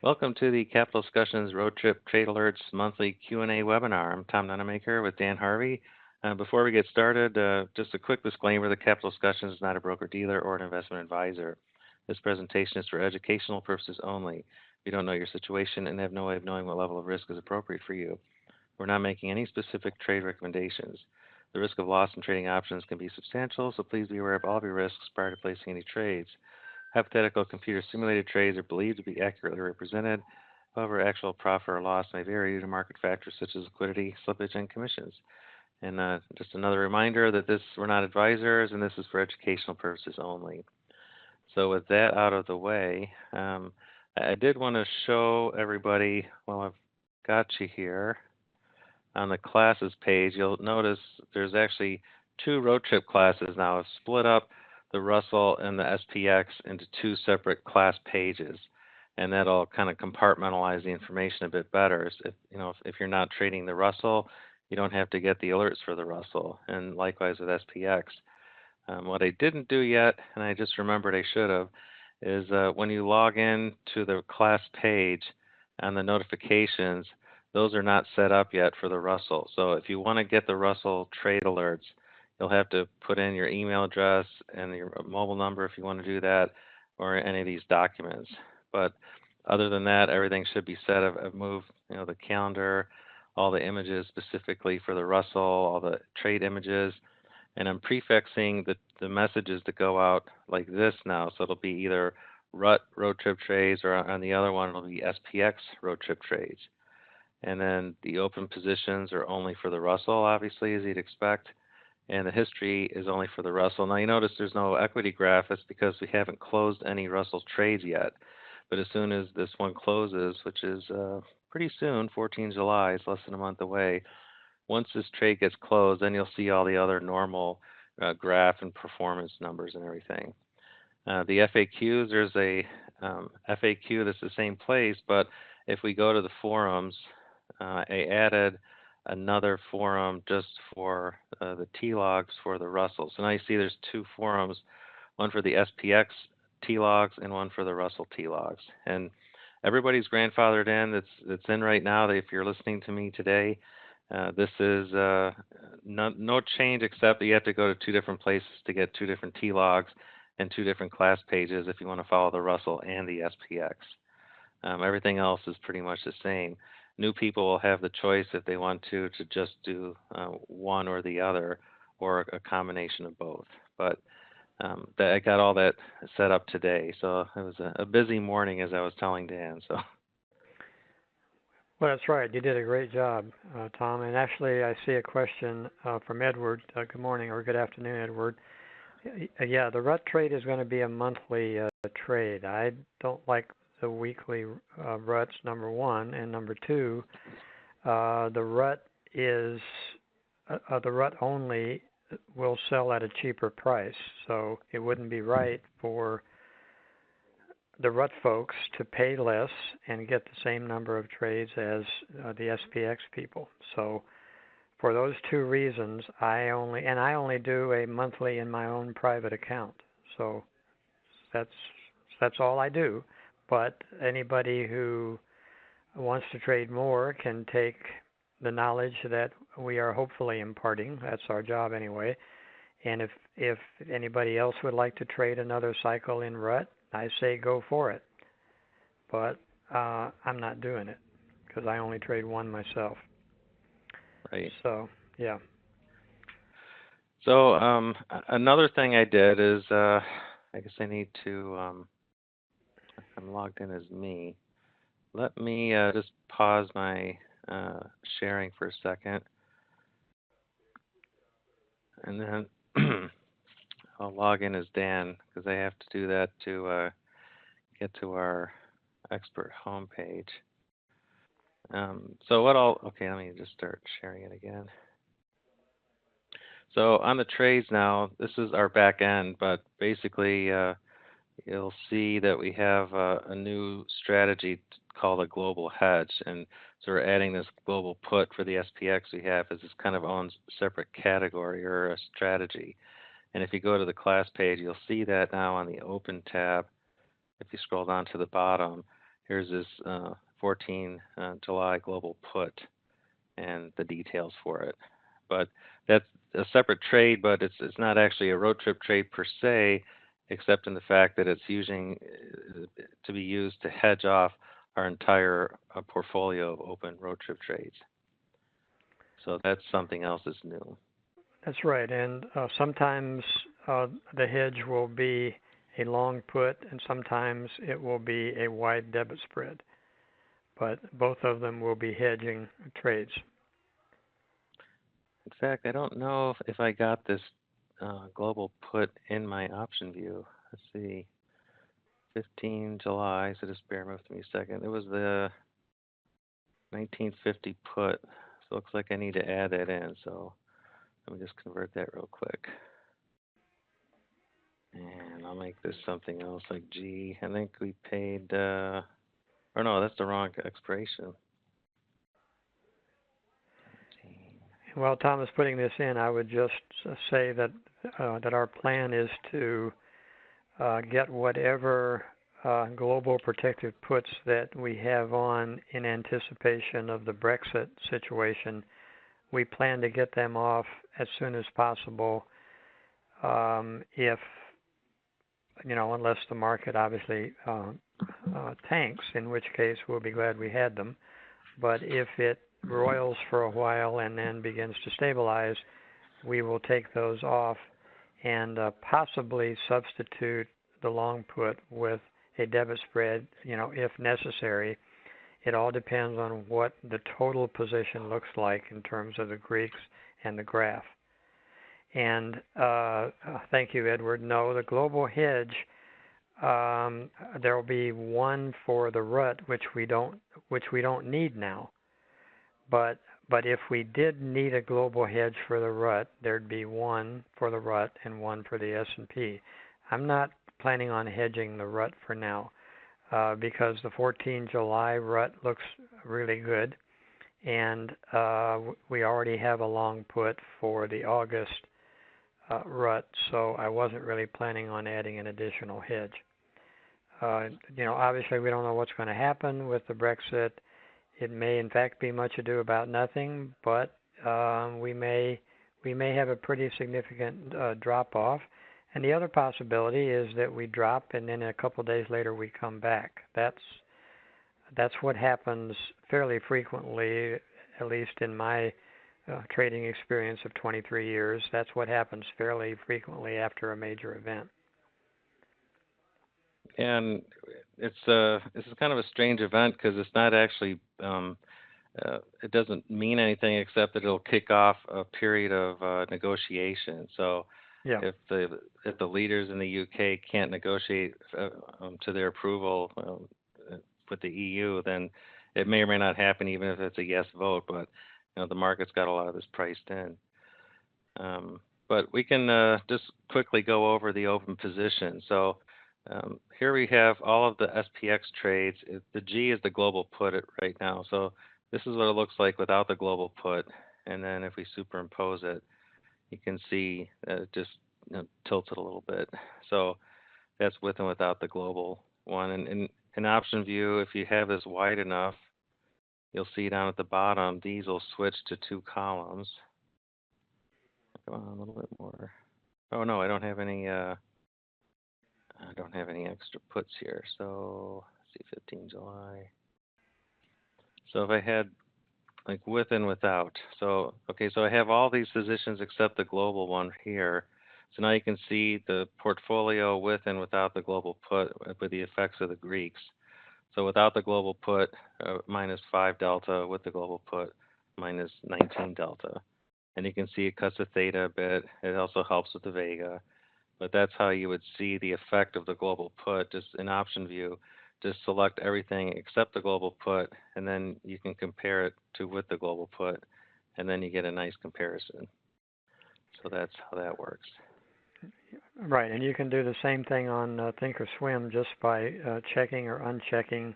Welcome to the Capital Discussions Road Trip Trade Alerts monthly Q&A webinar. I'm Tom Nunemaker with Dan Harvey. Before we get started, just a quick disclaimer: the Capital Discussions is not a broker-dealer or an investment advisor. This presentation is for educational purposes only. We don't know your situation and have no way of knowing what level of risk is appropriate for you. We're not making any specific trade recommendations. The risk of loss in trading options can be substantial, so please be aware of all of your risks prior to placing any trades. Hypothetical computer simulated trades are believed to be accurately represented. However, actual profit or loss may vary due to market factors such as liquidity, slippage, and commissions. And just another reminder that we're not advisors, and this is for educational purposes only. So with that out of the way, I did want to show everybody, while I've got you here, on the classes page, you'll notice there's actually two road trip classes now. I've split up the Russell and the SPX into two separate class pages, and that'll kind of compartmentalize the information a bit better. If you're not trading the Russell, you don't have to get the alerts for the Russell, and likewise with SPX. What I didn't do yet, and I just remembered I should have, is when you log in to the class page on the notifications, those are not set up yet for the Russell. So if you want to get the Russell trade alerts, you'll have to put in your email address and your mobile number if you want to do that, or any of these documents. But other than that, everything should be set. I've moved, the calendar, all the images specifically for the Russell, all the trade images, and I'm prefixing the messages that go out like this now. So it'll be either RUT road trip trades, or on the other one it'll be SPX road trip trades. And then the open positions are only for the Russell, obviously, as you'd expect. And the history is only for the Russell. Now you notice there's no equity graph. It's because we haven't closed any Russell trades yet. But as soon as this one closes, which is pretty soon, 14 July, is less than a month away, once this trade gets closed, then you'll see all the other normal graph and performance numbers and everything. The FAQs, there's a FAQ that's the same place, but if we go to the forums, I added another forum just for the T-logs for the Russell. So now you see there's two forums, one for the SPX T-logs and one for the Russell T-logs. And everybody's grandfathered in that's in right now. If you're listening to me today, this is no change, except that you have to go to two different places to get two different T-logs and two different class pages if you want to follow the Russell and the SPX. Everything else is pretty much the same. New people will have the choice, if they want to just do one or the other, or a combination of both. But I got all that set up today, so it was a busy morning, as I was telling Dan. So. Well, that's right. You did a great job, Tom. And actually, I see a question from Edward. Good morning or good afternoon, Edward. Yeah, the RUT trade is going to be a monthly trade. I don't like the weekly RUTs, number one, and number two, the RUT is the RUT only will sell at a cheaper price, so it wouldn't be right for the RUT folks to pay less and get the same number of trades as the SPX people. So for those two reasons, I only do a monthly in my own private account. So that's all I do. But anybody who wants to trade more can take the knowledge that we are hopefully imparting. That's our job anyway. And if anybody else would like to trade another cycle in RUT, I say go for it. But I'm not doing it because I only trade one myself. Right. So, yeah. So another thing I did is, I guess I need to, I'm logged in as me. Let me just pause my sharing for a second. And then I'll log in as Dan, because I have to do that to get to our expert homepage. Okay, let me just start sharing it again. So on the trades now, this is our back end, but basically you'll see that we have a new strategy called a global hedge. And so we're adding this global put for the SPX we have as this kind of own separate category or a strategy. And if you go to the class page, you'll see that now on the Open tab. If you scroll down to the bottom, here's this 14 July global put and the details for it. But that's a separate trade, but it's not actually a road trip trade per se, except in the fact that it's using to be used to hedge off our entire portfolio of open road trip trades. So that's something else that's new. That's right. And sometimes the hedge will be a long put, and sometimes it will be a wide debit spread. But both of them will be hedging trades. In fact, I don't know if I got this global put in my option view. Let's see, 15 July. So just bear with me a second. It was the 1950 put. So it looks like I need to add that in. So let me just convert that real quick. And I'll make this something else like G. I think we paid, or no, that's the wrong expiration. While Tom is putting this in, I would just say that that our plan is to get whatever global protective puts that we have on in anticipation of the Brexit situation. We plan to get them off as soon as possible, if unless the market obviously tanks, in which case we'll be glad we had them. But if it roils for a while and then begins to stabilize, we will take those off and possibly substitute the long put with a debit spread, if necessary. It all depends on what the total position looks like in terms of the Greeks and the graph. And thank you, Edward. No, the global hedge, there will be one for the rut, which we don't need now. But if we did need a global hedge for the rut, there'd be one for the rut and one for the S&P. I'm not planning on hedging the rut for now because the 14 July rut looks really good, and we already have a long put for the August rut, so I wasn't really planning on adding an additional hedge. Obviously we don't know what's going to happen with the Brexit. It may, in fact, be much ado about nothing, but we may have a pretty significant drop off. And the other possibility is that we drop, and then a couple of days later we come back. That's what happens fairly frequently, at least in my trading experience of 23 years. That's what happens fairly frequently after a major event. And this is kind of a strange event because it's not actually it doesn't mean anything except that it'll kick off a period of negotiation. So yeah. if the leaders in the UK can't negotiate to their approval with the EU, then it may or may not happen, even if it's a yes vote. But the market's got a lot of this priced in. But we can just quickly go over the open position. So here we have all of the SPX trades. The G is the global put right now. So this is what it looks like without the global put. And then if we superimpose it, you can see that it just tilted a little bit. So that's with and without the global one. And in option view, if you have this wide enough, you'll see down at the bottom, these will switch to two columns. Go on a little bit more. Oh no, I don't have any extra puts here. So let's see, 15 July. So if I had like with and without. So so I have all these positions except the global one here. So now you can see the portfolio with and without the global put with the effects of the Greeks. So without the global put, minus 5 delta. With the global put, minus 19 delta. And you can see it cuts the theta a bit. It also helps with the vega. But that's how you would see the effect of the global put, just in option view. Just select everything except the global put, and then you can compare it to with the global put, and then you get a nice comparison. So that's how that works. Right, and you can do the same thing on Thinkorswim just by checking or unchecking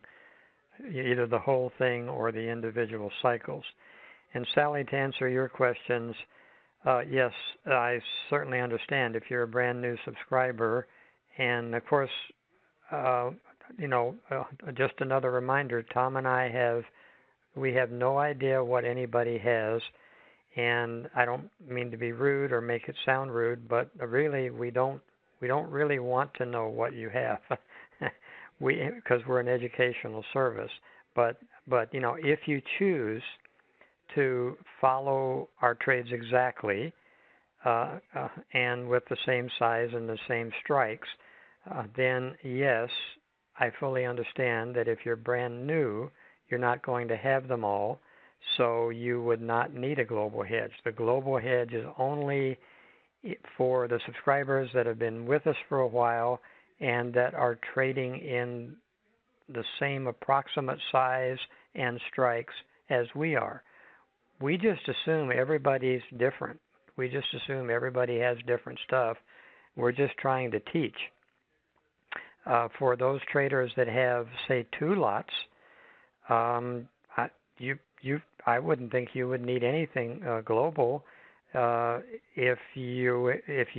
either the whole thing or the individual cycles. And Sally, to answer your questions, yes, I certainly understand if you're a brand new subscriber, and of course, just another reminder. Tom and I we have no idea what anybody has, and I don't mean to be rude or make it sound rude, but really we don't really want to know what you have. Because we're an educational service. But if you choose to follow our trades exactly, and with the same size and the same strikes, then yes, I fully understand that if you're brand new, you're not going to have them all, so you would not need a global hedge. The global hedge is only for the subscribers that have been with us for a while and that are trading in the same approximate size and strikes as we are. We just assume everybody's different. We just assume everybody has different stuff. We're just trying to teach. For those traders that have, say, 2 lots, I wouldn't think you would need anything global. If you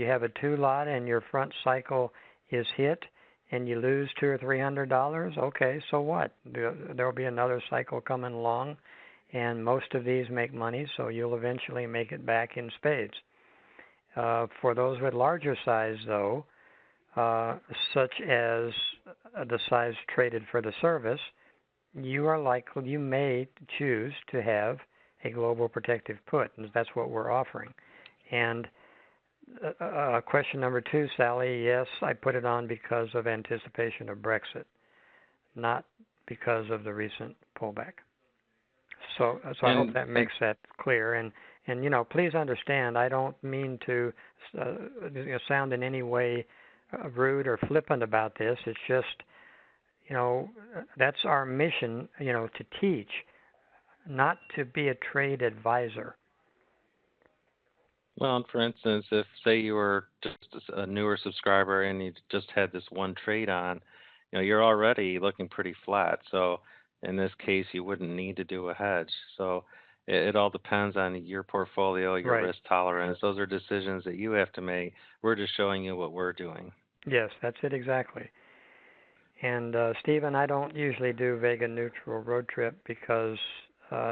have a 2 lot and your front cycle is hit and you lose $200 or $300, okay, so what? There'll be another cycle coming along, and most of these make money, so you'll eventually make it back in spades. For those with larger size, though, such as the size traded for the service, you may choose to have a global protective put, and that's what we're offering. And question number 2, Sally, yes, I put it on because of anticipation of Brexit, not because of the recent pullback. So I hope that makes that clear. And please understand, I don't mean to sound in any way rude or flippant about this. It's just, that's our mission, to teach, not to be a trade advisor. Well, for instance, if say you were just a newer subscriber and you just had this one trade on, you're already looking pretty flat. So in this case, you wouldn't need to do a hedge. So it all depends on your portfolio, your risk tolerance. Those are decisions that you have to make. We're just showing you what we're doing. Yes, that's it exactly. And Stephen, I don't usually do Vega neutral road trip because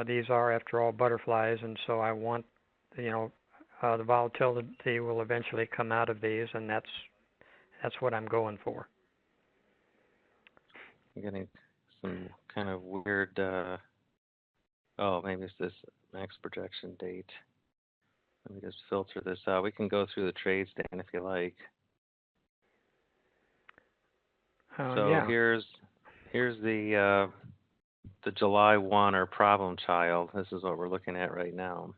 these are, after all, butterflies, and so I want, the volatility will eventually come out of these, and that's what I'm going for. I'm getting some kind of weird. Maybe it's this max projection date. Let me just filter this out. We can go through the trades, Dan, if you like. Here's the July 1 or problem child. This is what we're looking at right now.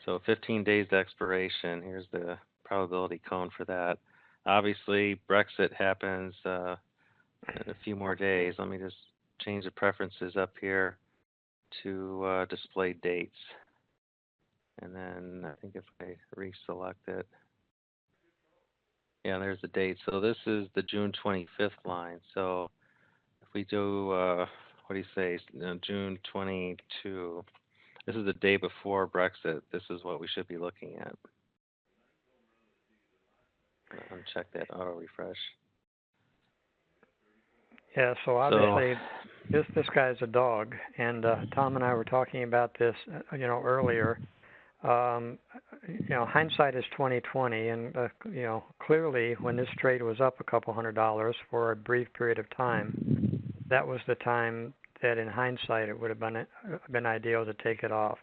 So 15 days to expiration. Here's the probability cone for that. Obviously, Brexit happens in a few more days. Let me just change the preferences up here to display dates. And then I think if I reselect it, yeah, there's the date. So this is the June 25th line. So if we do, what do you say, June 22, this is the day before Brexit. This is what we should be looking at. Uncheck that auto refresh. Yeah, so obviously this guy's a dog, and Tom and I were talking about this, earlier. Hindsight is 20/20, and clearly when this trade was up a couple $100 for a brief period of time, that was the time that in hindsight it would have been ideal to take it off,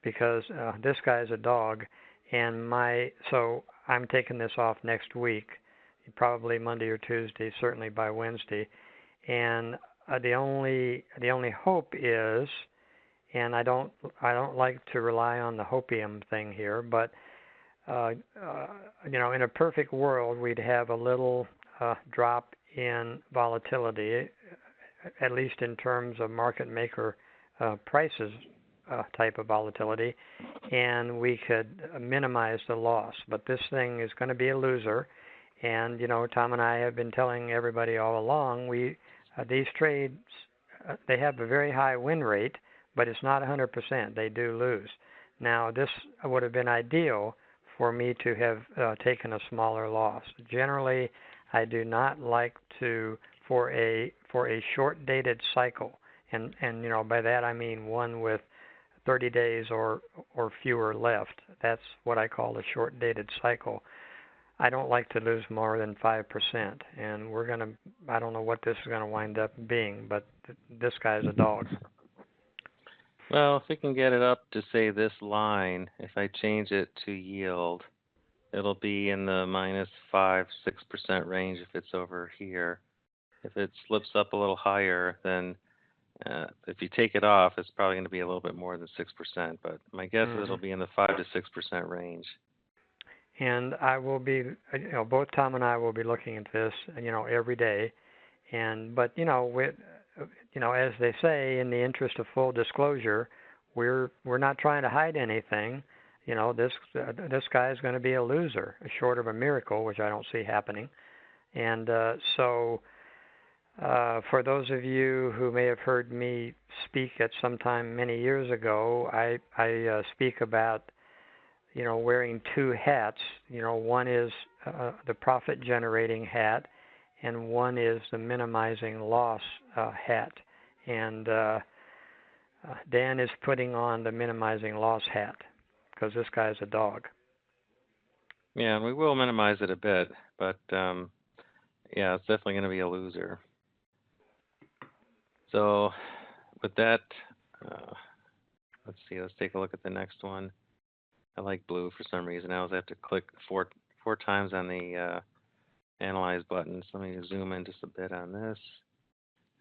because this guy's a dog, and so I'm taking this off next week, probably Monday or Tuesday, certainly by Wednesday, and the only hope is, and I don't like to rely on the hopium thing here, but in a perfect world we'd have a little drop in volatility, at least in terms of market maker prices type of volatility, and we could minimize the loss. But this thing is going to be a loser, and Tom and I have been telling everybody all along, these trades, they have a very high win rate, but it's not 100%. They do lose. Now, this would have been ideal for me to have taken a smaller loss. Generally, I do not like to for a short dated cycle, and by that I mean one with 30 days or fewer left. That's what I call a short dated cycle. I don't like to lose more than 5%, and I don't know what this is going to wind up being, but this guy's a dog. Well, if we can get it up to say this line, if I change it to yield, it'll be in the -5, 6% range if it's over here. If it slips up a little higher, then if you take it off, it's probably going to be a little bit more than 6%. But my guess is it'll Hmm. be in the 5 to 6% range. And I will be, both Tom and I will be looking at this, every day. But as they say, in the interest of full disclosure, we're not trying to hide anything. This guy is going to be a loser, short of a miracle, which I don't see happening. And so, for those of you who may have heard me speak at some time many years ago, I speak about wearing two hats. One is the profit generating hat, and one is the minimizing loss hat. And Dan is putting on the minimizing loss hat because this guy's a dog. Yeah, and we will minimize it a bit, but yeah, it's definitely going to be a loser. So with that, uh, let's see. Let's take a look at the next one. I like blue for some reason. I always have to click four times on the analyze button. So let me zoom in just a bit on this.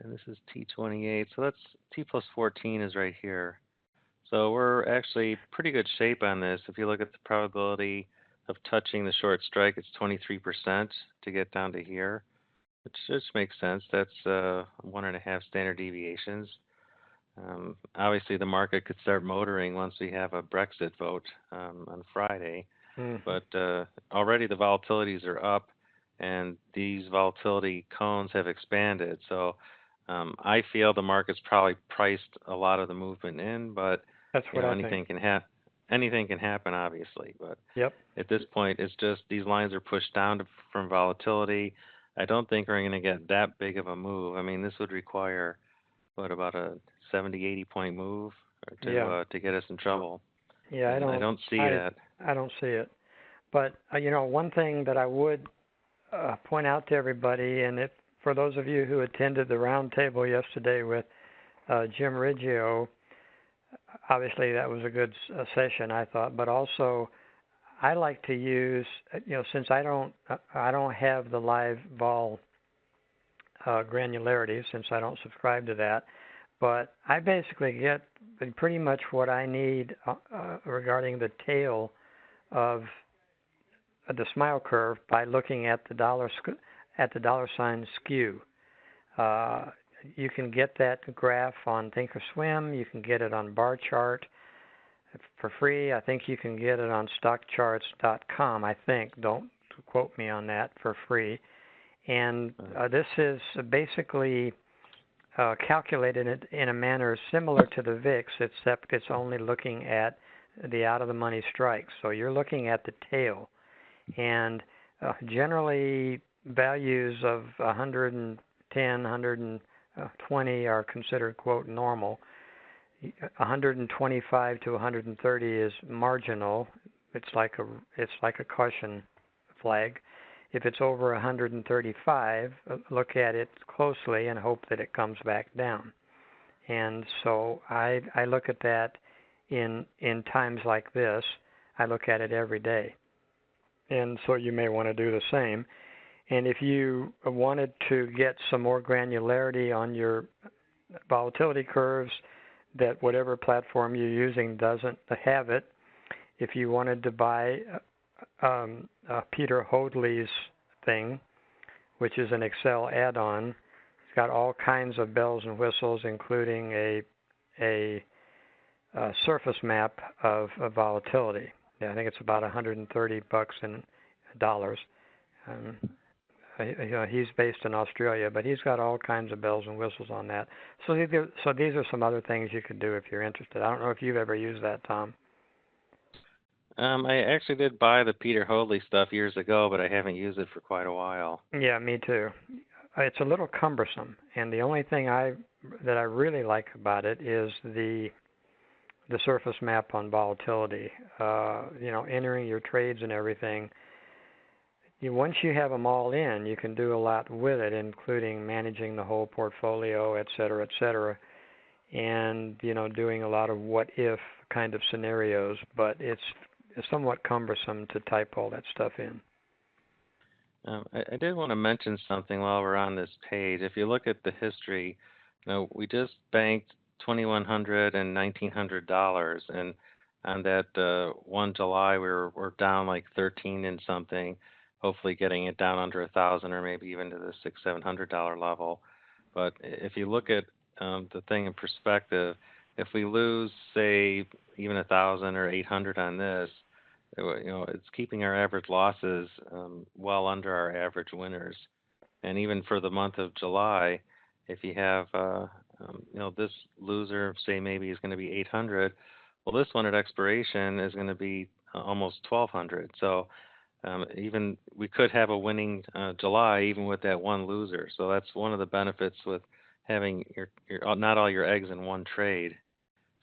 And this is T28. So that's T plus 14 is right here. So we're actually pretty good shape on this. If you look at the probability of touching the short strike, it's 23% to get down to here, which just makes sense. That's 1.5 standard deviations. Obviously, the market could start motoring once we have a Brexit vote on Friday, Mm-hmm. but already the volatilities are up, and these volatility cones have expanded. So I feel the market's probably priced a lot of the movement in, but That's what I think. anything can happen, obviously. But Yep. at this point, it's just these lines are pushed down from volatility. I don't think we're going to get that big of a move. I mean, this would require what about a 70, 80 point move Yeah. to get us in trouble, Yeah. I and I don't. don't see I that. I don't see it. But one thing that I would point out to everybody, and if for those of you who attended the roundtable yesterday with Jim Riggio, obviously that was a good session, I thought. But also, I like to use, since I don't have the live vol granularity, since I don't subscribe to that. But I basically get pretty much what I need regarding the tail of the smile curve by looking at the dollar sign skew. Uh, you can get that graph on Thinkorswim. You can get it on bar chart for free. I think you can get it on stockcharts.com. I think. Don't quote me on that, for free. And this is basically calculated in a manner similar to the VIX, except it's only looking at the out of the money strikes. So you're looking at the tail. And generally, values of 110, 120 are considered, quote, normal. 125 to 130 is marginal. It's like a caution flag. If it's over 135, look at it closely and hope that it comes back down. And so I look at that in times like this. I look at it every day. And so you may want to do the same. And if you wanted to get some more granularity on your volatility curves, that whatever platform you're using doesn't have it, if you wanted to buy Peter Hoadley's thing, which is an Excel add-on, it's got all kinds of bells and whistles, including a surface map of volatility. Yeah, I think it's about $130 in dollars. He's based in Australia, but he's got all kinds of bells and whistles on that. So these are some other things you could do if you're interested. I don't know if you've ever used that, Tom. I actually did buy the Peter Hoadley stuff years ago, but I haven't used it for quite a while. Yeah, me too. It's a little cumbersome, and the only thing that I really like about it is the surface map on volatility. Entering your trades and everything. Once you have them all in, you can do a lot with it, including managing the whole portfolio, et cetera, and doing a lot of what if kind of scenarios. But it's somewhat cumbersome to type all that stuff in. I did want to mention something while we're on this page. If you look at the history, we just banked $2,100 and $1,900, and on that 1 July we're down like 13 and something. Hopefully, getting it down under 1,000 or maybe even to the $600-700 level. But if you look at the thing in perspective, if we lose, say, even 1,000 or 800 on this, it's keeping our average losses well under our average winners. And even for the month of July, if you have, this loser, say maybe is going to be 800, well, this one at expiration is going to be almost 1,200. So even we could have a winning July even with that one loser. So that's one of the benefits with having your not all your eggs in one trade.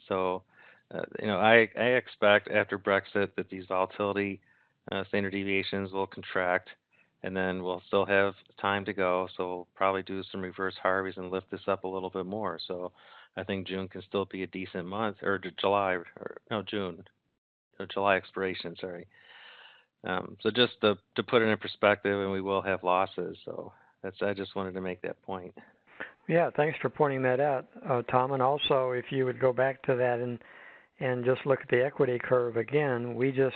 So, I expect after Brexit that these volatility standard deviations will contract, and then we'll still have time to go. So we'll probably do some reverse Harveys and lift this up a little bit more. So I think June can still be a decent month, or July, or no June, or July expiration. Sorry. So just to put it in perspective, and we will have losses. So I just wanted to make that point. Yeah, thanks for pointing that out, Tom. And also, if you would go back to that and just look at the equity curve again, we just,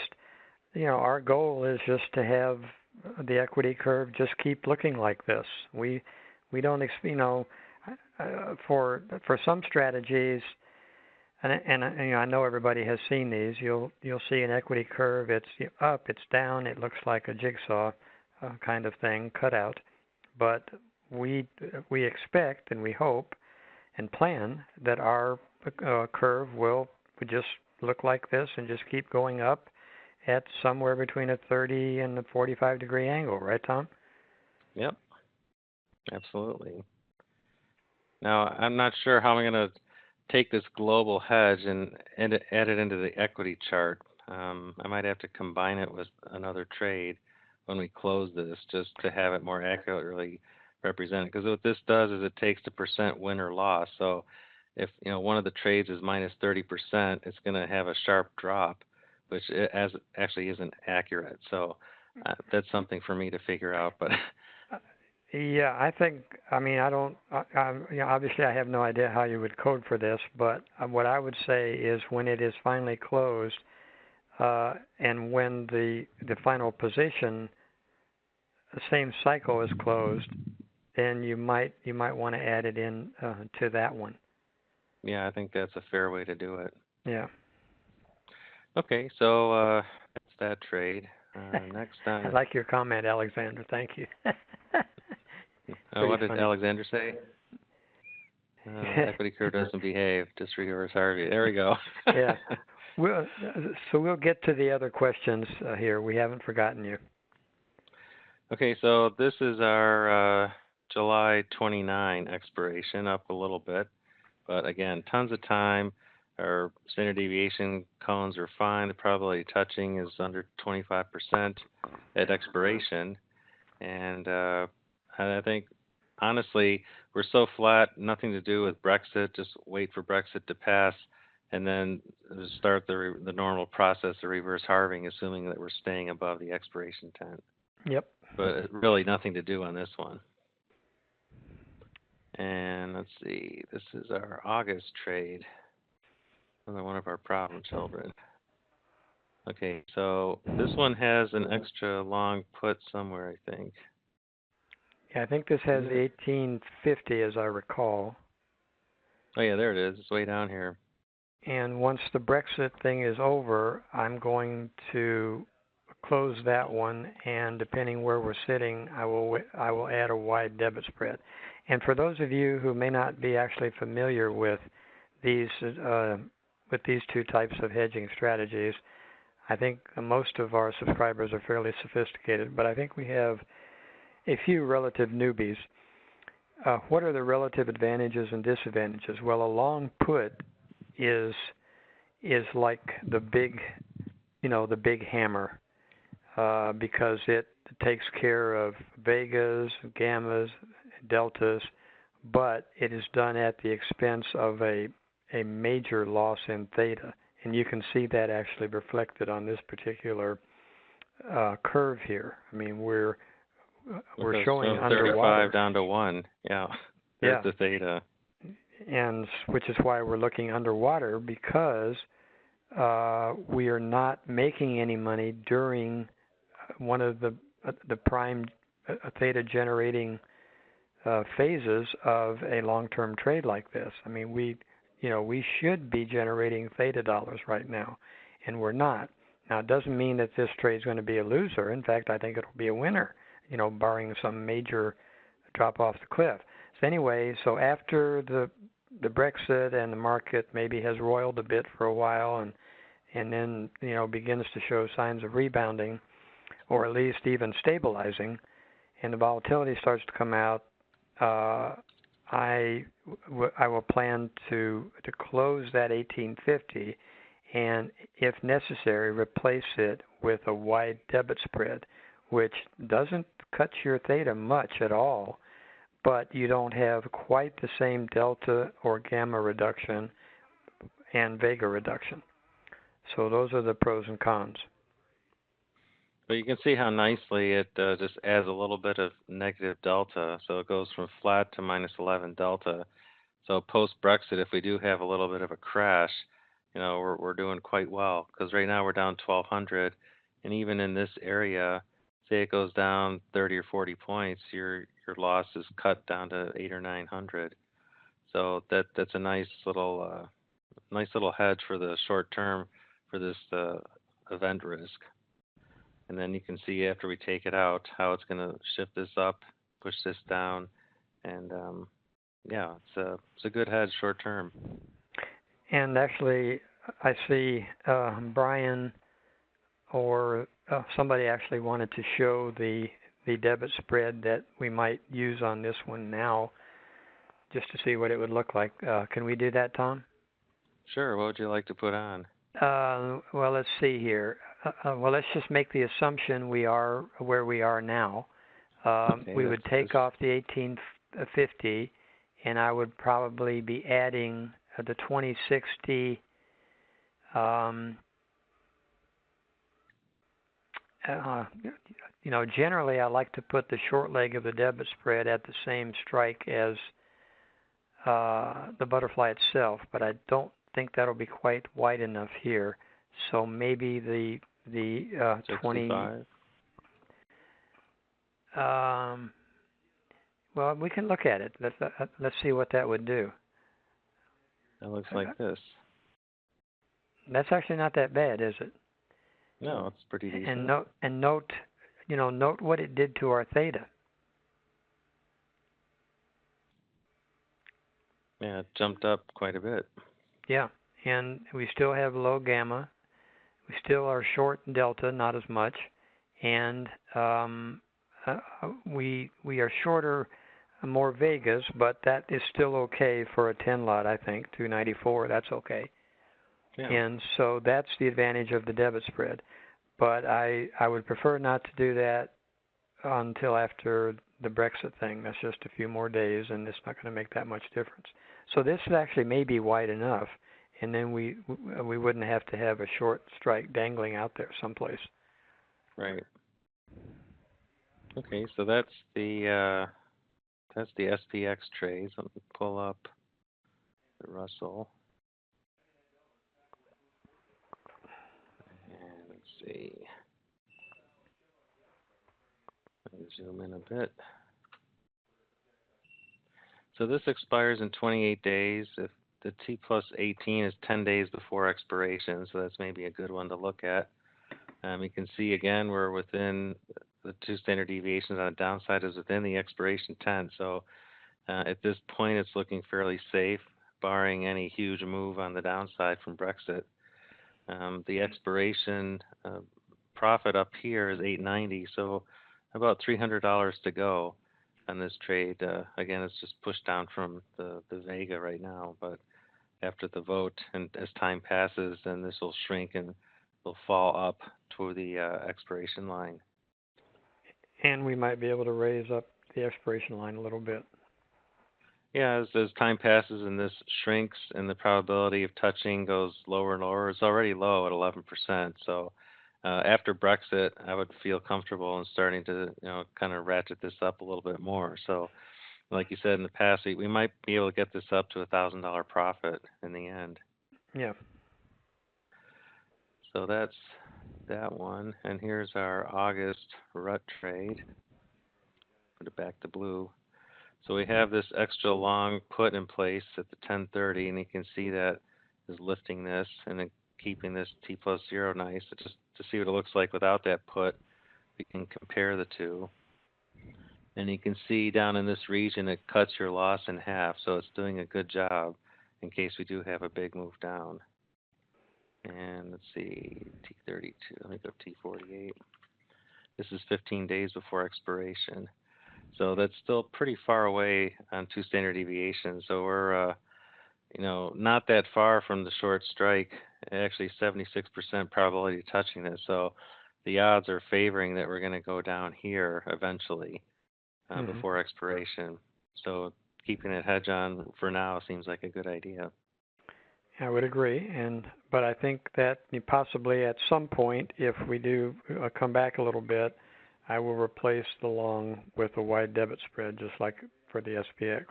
our goal is just to have the equity curve just keep looking like this. We don't, for some strategies, and I know everybody has seen these. You'll see an equity curve. It's up, it's down. It looks like a jigsaw kind of thing cut out, but we expect and we hope and plan that our curve will just look like this and just keep going up at somewhere between a 30 and a 45 degree angle, right, Tom? Yep, absolutely. Now, I'm not sure how I'm going to take this global hedge and add it into the equity chart. I might have to combine it with another trade when we close this just to have it more accurately represented. Because what this does is it takes the percent win or loss. So if one of the trades is minus 30%, it's going to have a sharp drop, which actually isn't accurate. So that's something for me to figure out. But yeah, I think. I mean, I don't. Obviously, I have no idea how you would code for this, but what I would say is when it is finally closed, and when the final position, the same cycle is closed, then you might want to add it in to that one. Yeah, I think that's a fair way to do it. Yeah. Okay, so that's that trade. Next I on. like your comment, Alexander. Thank you. What did funny. Alexander say? Equity curve doesn't behave. Just reverse Harvey. There we go. Yeah. We'll get to the other questions here. We haven't forgotten you. Okay, so this is our July 29 expiration, up a little bit. But again, tons of time. Our standard deviation cones are fine. The probability of touching is under 25% at expiration. And I think, honestly, we're so flat, nothing to do with Brexit. Just wait for Brexit to pass and then start the normal process of reverse halving, assuming that we're staying above the expiration tent. Yep. But really nothing to do on this one. And let's see, this is our August trade. Another one of our problem children. Okay, so this one has an extra long put somewhere, I think. Yeah, I think this has 1850 as I recall. Oh yeah, there it is. It's way down here. And once the Brexit thing is over, I'm going to close that one, and depending where we're sitting, I will add a wide debit spread. And for those of you who may not be actually familiar with these two types of hedging strategies, I think most of our subscribers are fairly sophisticated, but I think we have a few relative newbies. What are the relative advantages and disadvantages? Well, a long put is like the big, the big hammer, because it takes care of vegas, gammas, deltas, but it is done at the expense of a major loss in theta. And you can see that actually reflected on this particular curve here. I mean, we're showing from underwater. 35 down to 1. Yeah. There's Yeah. the theta. And which is why we're looking underwater, because we are not making any money during one of the prime theta generating phases of a long-term trade like this. I mean, we should be generating theta dollars right now, and we're not. Now, it doesn't mean that this trade is going to be a loser. In fact, I think it'll be a winner, barring some major drop off the cliff. So anyway, so after the Brexit and the market maybe has roiled a bit for a while, and then begins to show signs of rebounding, or at least even stabilizing, and the volatility starts to come out, I will plan to close that 1850, and if necessary, replace it with a wide debit spread, which doesn't cut your theta much at all, but you don't have quite the same delta or gamma reduction and vega reduction. So those are the pros and cons. But you can see how nicely it just adds a little bit of negative delta. So it goes from flat to minus 11 delta. So post-Brexit, if we do have a little bit of a crash, we're doing quite well, because right now we're down 1,200, and even in this area, say it goes down 30 or 40 points, your loss is cut down to 8 or 900. So that's a nice little hedge for the short term for this event risk. And then you can see after we take it out how it's going to shift this up, push this down, and yeah, it's a good hedge short term. And actually, I see Brian or somebody actually wanted to show the debit spread that we might use on this one now, just to see what it would look like. Can we do that, Tom? Sure. What would you like to put on? Well, let's see here. Well, let's just make the assumption we are where we are now. Okay, we would take off the 1850, and I would probably be adding the 2060. Generally I like to put the short leg of the debit spread at the same strike as the butterfly itself, but I don't think that'll be quite wide enough here. So maybe the 20. Well, we can look at it. Let's see what that would do. That looks like this. That's actually not that bad, is it? No, it's pretty decent. And note what it did to our theta. Yeah, it jumped up quite a bit. Yeah, and we still have low gamma. We still are short delta, not as much, and we are shorter more vegas, but that is still okay for a 10 lot. I think 294. That's okay. Yeah. And so that's the advantage of the debit spread. But I would prefer not to do that until after the Brexit thing. That's just a few more days, and it's not going to make that much difference. So this actually may be wide enough, and then we wouldn't have to have a short strike dangling out there someplace. Right. Okay, so that's the SPX trades. Let me pull up the Russell. And let's see. Let me zoom in a bit. So this expires in 28 days. If the T plus 18 is 10 days before expiration, so that's maybe a good one to look at. You can see again we're within the 2 standard deviations on the downside is within the expiration 10. So at this point it's looking fairly safe, barring any huge move on the downside from Brexit. The expiration profit up here is 890, so about $300 to go on this trade. Again, it's just pushed down from the Vega right now, but after the vote and as time passes, then this will shrink and will fall up to the expiration line. And we might be able to raise up the expiration line a little bit. Yeah, as time passes and this shrinks and the probability of touching goes lower and lower, it's already low at 11%. So after Brexit, I would feel comfortable in starting to kind of ratchet this up a little bit more. So like you said in the past, we might be able to get this up to $1,000 profit in the end. Yeah. So that's that one. And here's our August rut trade. Put it back to blue. So we have this extra long put in place at the 1030, and you can see that is lifting this and then keeping this T plus zero nice. So just to see what it looks like without that put, we can compare the two. And you can see down in this region, it cuts your loss in half. So it's doing a good job in case we do have a big move down. And let's see, T32, let me go T48. This is 15 days before expiration. So that's still pretty far away on 2 standard deviations. So we're, not that far from the short strike. Actually, 76% probability of touching this. So the odds are favoring that we're going to go down here eventually before expiration. So keeping that hedge on for now seems like a good idea. I would agree, but I think that possibly at some point, if we do come back a little bit, I will replace the long with a wide debit spread, just like for the SPX.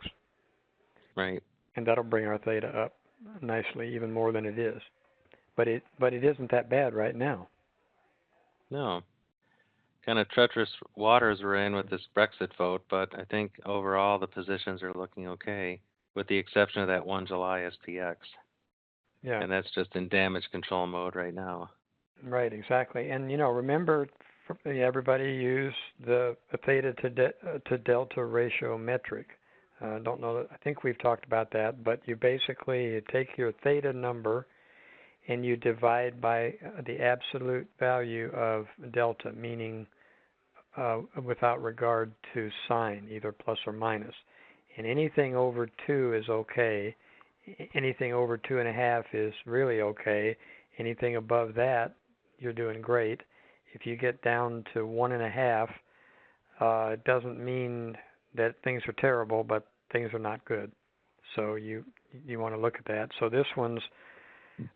Right. And that'll bring our theta up nicely, even more than it is. But it isn't that bad right now. No. Kind of treacherous waters we're in with this Brexit vote, but I think overall the positions are looking okay, with the exception of that 1 July SPX. Yeah. And that's just in damage control mode right now. Right, exactly. And remember, everybody use the theta to delta ratio metric. Don't know. I think we've talked about that, but you basically take your theta number and you divide by the absolute value of delta, meaning without regard to sign, either plus or minus. And anything over 2 is okay. Anything over 2.5 is really okay. Anything above that, you're doing great. If you get down to 1.5, it doesn't mean that things are terrible, but things are not good. So you want to look at that. So this one's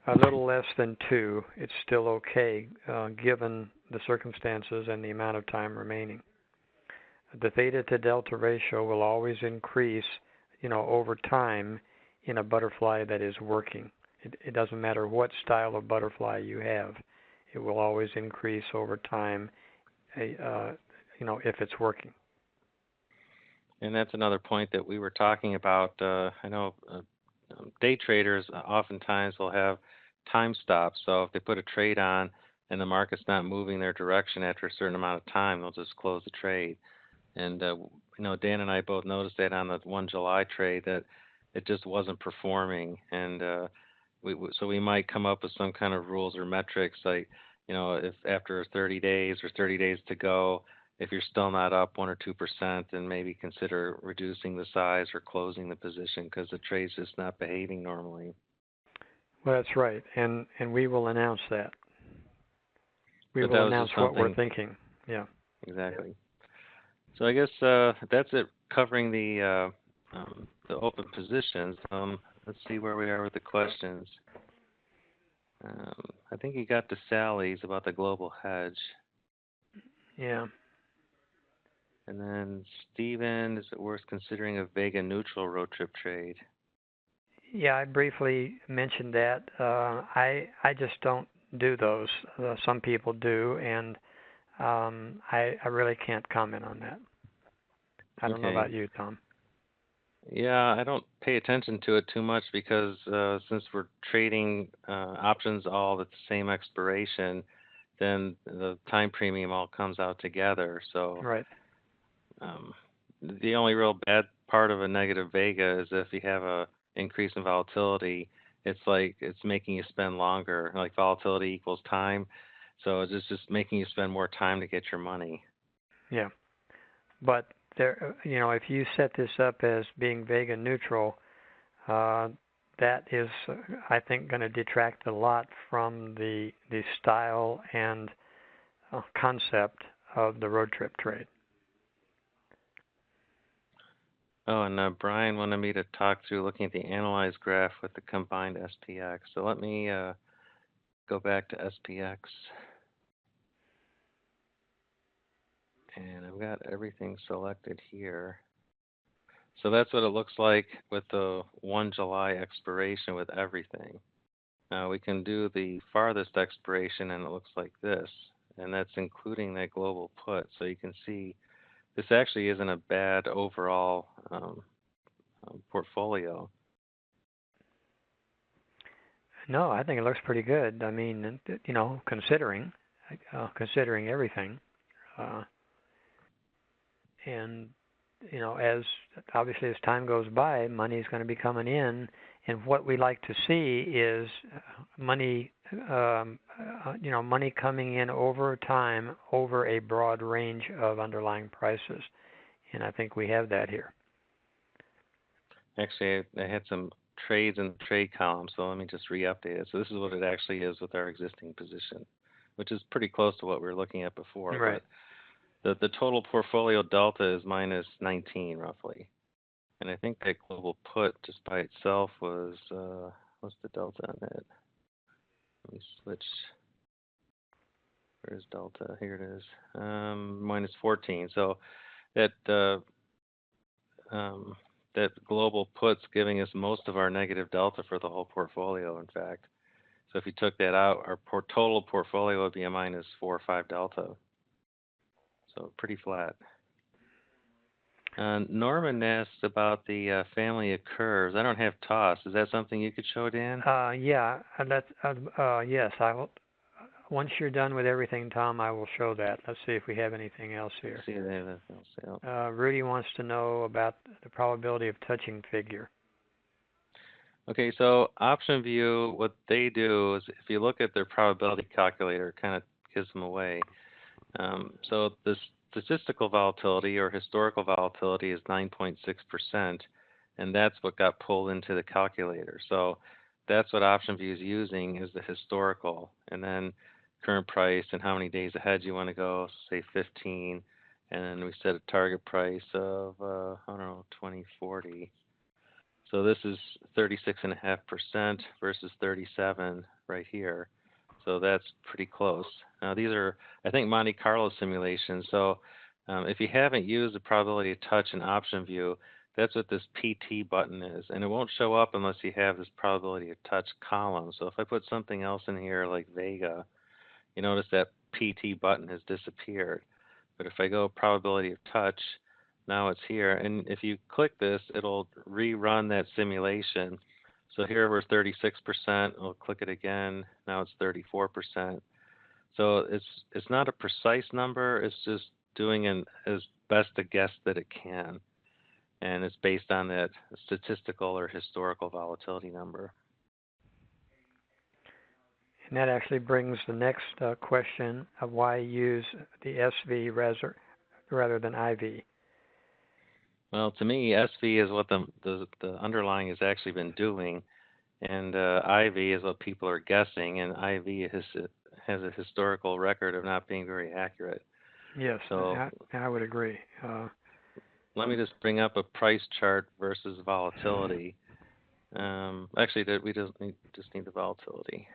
a little less than 2. It's still okay given the circumstances and the amount of time remaining. The theta to delta ratio will always increase, over time in a butterfly that is working. It doesn't matter what style of butterfly you have. It will always increase over time, if it's working. And that's another point that we were talking about. I know day traders oftentimes will have time stops. So if they put a trade on and the market's not moving their direction after a certain amount of time, they'll just close the trade. And Dan and I both noticed that on the 1 July trade that it just wasn't performing, and so we might come up with some kind of rules or metrics like, if after 30 days or 30 days to go, if you're still not up 1 or 2%, then maybe consider reducing the size or closing the position because the trade's just not behaving normally. Well, that's right, and we will announce that. We But will announce what we're thinking. Yeah. Exactly. So I guess that's it covering the open positions. Let's see where we are with the questions. I think you got to Sally's about the global hedge. Yeah. And then Stephen, is it worth considering a Vega neutral road trip trade? Yeah, I briefly mentioned that. I just don't do those. Some people do, and I really can't comment on that. I don't know about you, Tom. Yeah, I don't pay attention to it too much because since we're trading options all at the same expiration, then the time premium all comes out together. So right. The only real bad part of a negative Vega is if you have a increase in volatility it's like it's making you spend longer. Like volatility equals time, so it's just making you spend more time to get your money. Yeah. But there, if you set this up as being vega neutral, uh, that is, I think, going to detract a lot from the style and concept of the road trip trade. Oh, and Brian wanted me to talk through looking at the analyzed graph with the combined SPX. So let me go back to SPX, and I've got everything selected here. So that's what it looks like with the 1 July expiration with everything. Now we can do the farthest expiration, and it looks like this, and that's including that global put. So you can see this actually isn't a bad overall portfolio. No, I think it looks pretty good. I mean, considering everything, uh, and as obviously as time goes by, money is going to be coming in, and what we like to see is money, money coming in over time over a broad range of underlying prices, and I think we have that here. Actually, I had some trades in the trade column, so let me just re-update it. So this is what it actually is with our existing position, which is pretty close to what we were looking at before. Right. But the total portfolio delta is minus 19 roughly. And I think that global put just by itself was, what's the delta on it? Let me switch. Where's delta? Here it is. Minus 14. So that um, that global put's giving us most of our negative delta for the whole portfolio, in fact. So if you took that out, our total portfolio would be a minus 4 or 5 delta. So pretty flat. Norman asked about the family of curves. I don't have toss. Is that something you could show, Dan? Yeah, yes, I will. Once you're done with everything, Tom, I will show that. Let's see if we have anything else Let's here. see if they have that. Rudy wants to know about the probability of touching figure. Okay, so option view, what they do is if you look at their probability calculator, it kind of gives them away. So the statistical volatility or historical volatility is 9.6%, and that's what got pulled into the calculator. So that's what option view is using is the historical, and then current price and how many days ahead you want to go, say 15, and then we set a target price of, I don't know, 2040. So this is 36.5% versus 37 right here. So that's pretty close. Now these are, I think, Monte Carlo simulations. So if you haven't used the probability of touch in option view, that's what this PT button is. And it won't show up unless you have this probability of touch column. So if I put something else in here like Vega, you notice that PT button has disappeared. But if I go probability of touch, now it's here. And if you click this, it'll rerun that simulation. So here we're 36%. We'll click it again. Now it's 34%. So it's not a precise number. It's just doing an as best a guess that it can. And it's based on that statistical or historical volatility number. And that actually brings the next question of why use the SV rather than IV. Well, to me, SV is what the underlying has actually been doing, and IV is what people are guessing, and IV has a historical record of not being very accurate. Yes, So I would agree. let me just bring up a price chart versus volatility. Actually, we just need the volatility.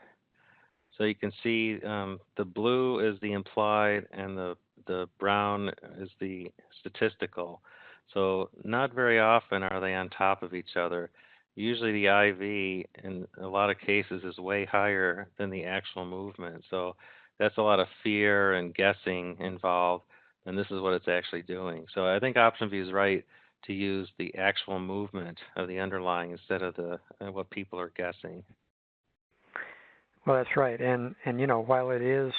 So you can see the blue is the implied and the brown is the statistical. So not very often are they on top of each other. Usually the IV in a lot of cases is way higher than the actual movement. So that's a lot of fear and guessing involved, and this is what it's actually doing. So I think option view is right to use the actual movement of the underlying instead of the what people are guessing. Well, that's right. And while it is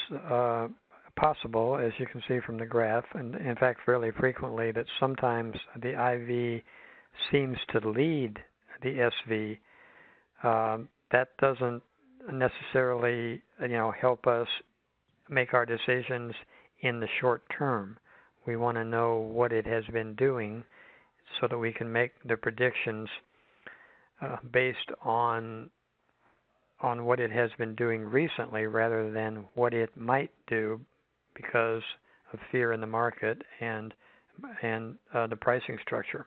possible, as you can see from the graph, and in fact fairly frequently, that sometimes the IV seems to lead the SV, that doesn't necessarily, help us make our decisions in the short term. We want to know what it has been doing so that we can make the predictions based on what it has been doing recently rather than what it might do because of fear in the market and the pricing structure.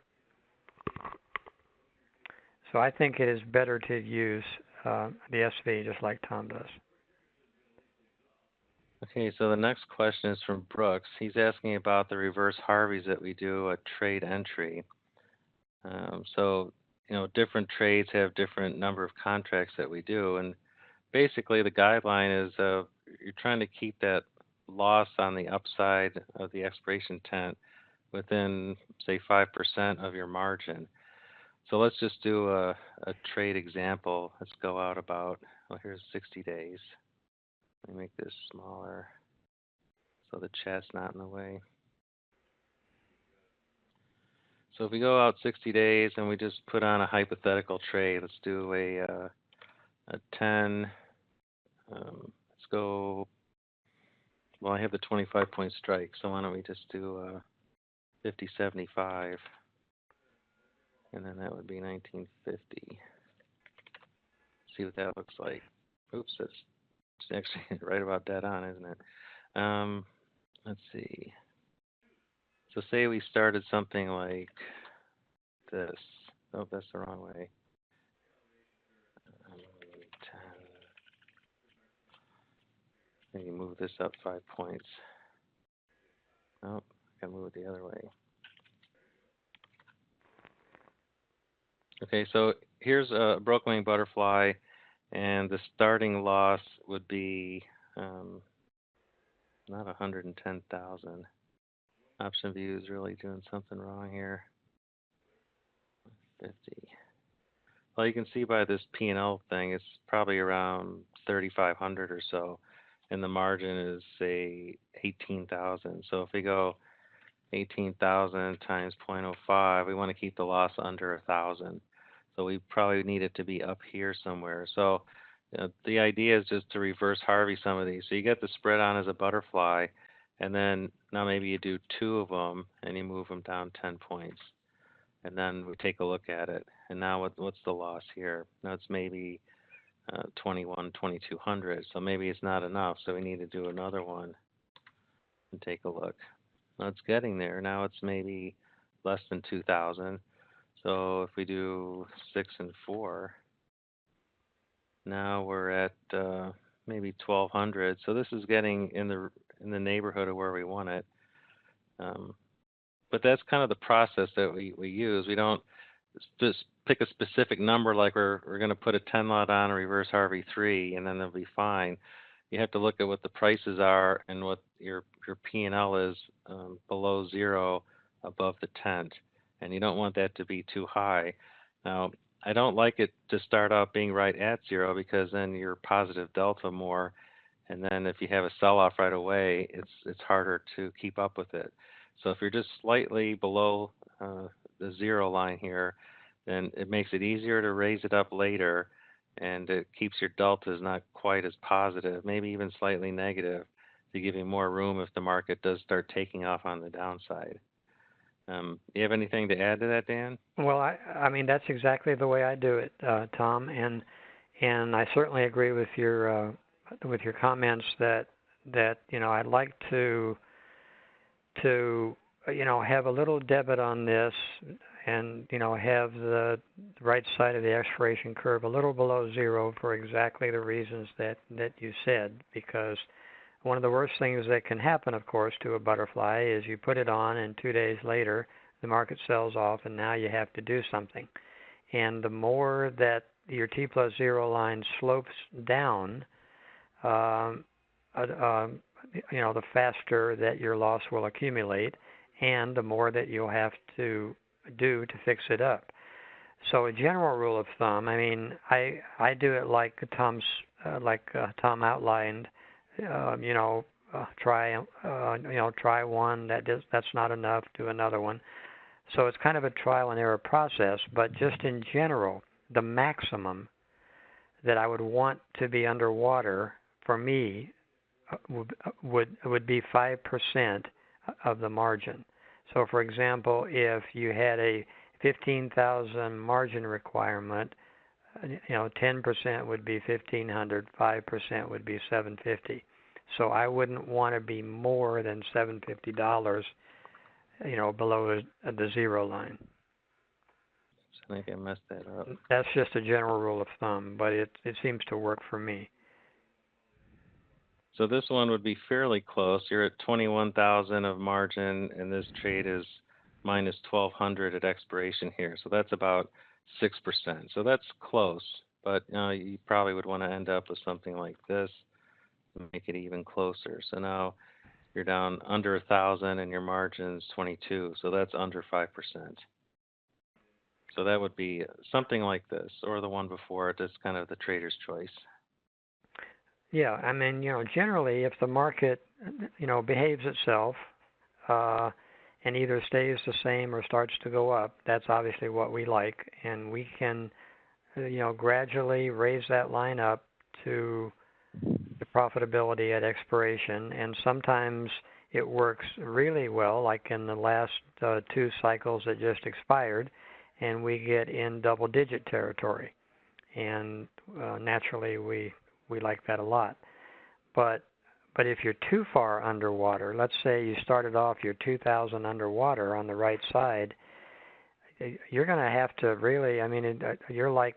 So I think it is better to use the SV just like Tom does. Okay, so the next question is from Brooks. He's asking about the reverse Harveys that we do at trade entry. So, different trades have different number of contracts that we do, and basically the guideline is you're trying to keep that loss on the upside of the expiration tent within, say, 5% of your margin. So let's just do a trade example. Let's go out about, here's 60 days. Let me make this smaller so the chat's not in the way. So if we go out 60 days and we just put on a hypothetical trade, let's do a 10. Let's go. Well, I have the 25-point strike, so why don't we just do 50.75, and then that would be 1950. See what that looks like. Oops, that's actually right about dead on, isn't it? Let's see. So say we started something like this. Oh, that's the wrong way. 10. Maybe move this up 5 points. Oh, I gotta move it the other way. Okay, so here's a broke wing butterfly, and the starting loss would be not 110,000. Option view is really doing something wrong here. 50. Well, you can see by this P&L thing, it's probably around 3,500 or so, and the margin is, say, 18,000. So if we go 18,000 times 0.05, we want to keep the loss under 1,000. So we probably need it to be up here somewhere. So the idea is just to reverse Harvey some of these. So you get the spread on as a butterfly, and then now maybe you do 2 of them, and you move them down 10 points. And then we take a look at it. And now what's the loss here? Now it's maybe 2,200. So maybe it's not enough. So we need to do another one and take a look. Well, it's getting there. Now it's maybe less than 2,000. So if we do 6 and 4, now we're at maybe 1,200. So this is getting in the neighborhood of where we want it. But that's kind of the process that we use. We don't just pick a specific number like we're going to put a 10 lot on a reverse Harvey 3 and then they'll be fine. You have to look at what the prices are and what your P&L is below 0 above the tent. And you don't want that to be too high. Now, I don't like it to start out being right at 0 because then you're positive delta more. And then if you have a sell-off right away, it's harder to keep up with it. So if you're just slightly below the 0 line here, then it makes it easier to raise it up later, and it keeps your deltas not quite as positive, maybe even slightly negative, to give you more room if the market does start taking off on the downside. You have anything to add to that, Dan? Well, I mean that's exactly the way I do it, Tom, and I certainly agree with your comments that I'd like to have a little debit on this and have the right side of the expiration curve a little below 0 for exactly the reasons that you said, because one of the worst things that can happen, of course, to a butterfly is you put it on and 2 days later the market sells off and now you have to do something. And the more that your T plus 0 line slopes down, the faster that your loss will accumulate and the more that you'll have to do to fix it up. So a general rule of thumb, I mean, I do it like Tom outlined. Try one. That's not enough. Do another one. So it's kind of a trial and error process. But just in general, the maximum that I would want to be underwater for me would be 5% of the margin. So, for example, if you had a 15,000 margin requirement, 10% would be 1,500, 5% would be 750. So I wouldn't want to be more than $750, below the zero line. I think I messed that up. That's just a general rule of thumb, but it seems to work for me. So this one would be fairly close. You're at 21,000 of margin, and this trade is minus 1,200 at expiration here. So that's about 6%. So that's close, but you probably would want to end up with something like this to make it even closer. So now you're down under 1,000, and your margin's 22. So that's under 5%. So that would be something like this, or the one before it. That's kind of the trader's choice. Yeah, I mean, generally, if the market, behaves itself, and either stays the same or starts to go up, that's obviously what we like, and we can, gradually raise that line up to the profitability at expiration, and sometimes it works really well, like in the last 2 cycles that just expired, and we get in double-digit territory, and naturally we like that a lot. But if you're too far underwater, let's say you started off your 2,000 underwater on the right side, you're going to have to really, you're like,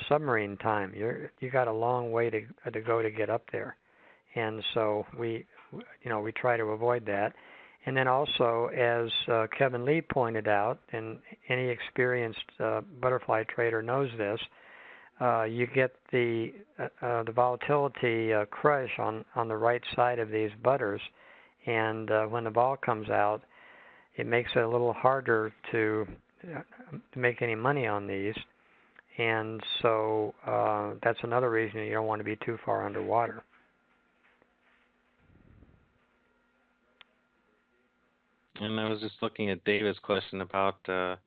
submarine time. You got a long way to go to get up there. And so we try to avoid that. And then also, as Kevin Lee pointed out, and any experienced butterfly trader knows this, you get the volatility crush on the right side of these butters, and when the ball comes out, it makes it a little harder to make any money on these, and so that's another reason you don't want to be too far underwater. And I was just looking at David's question about do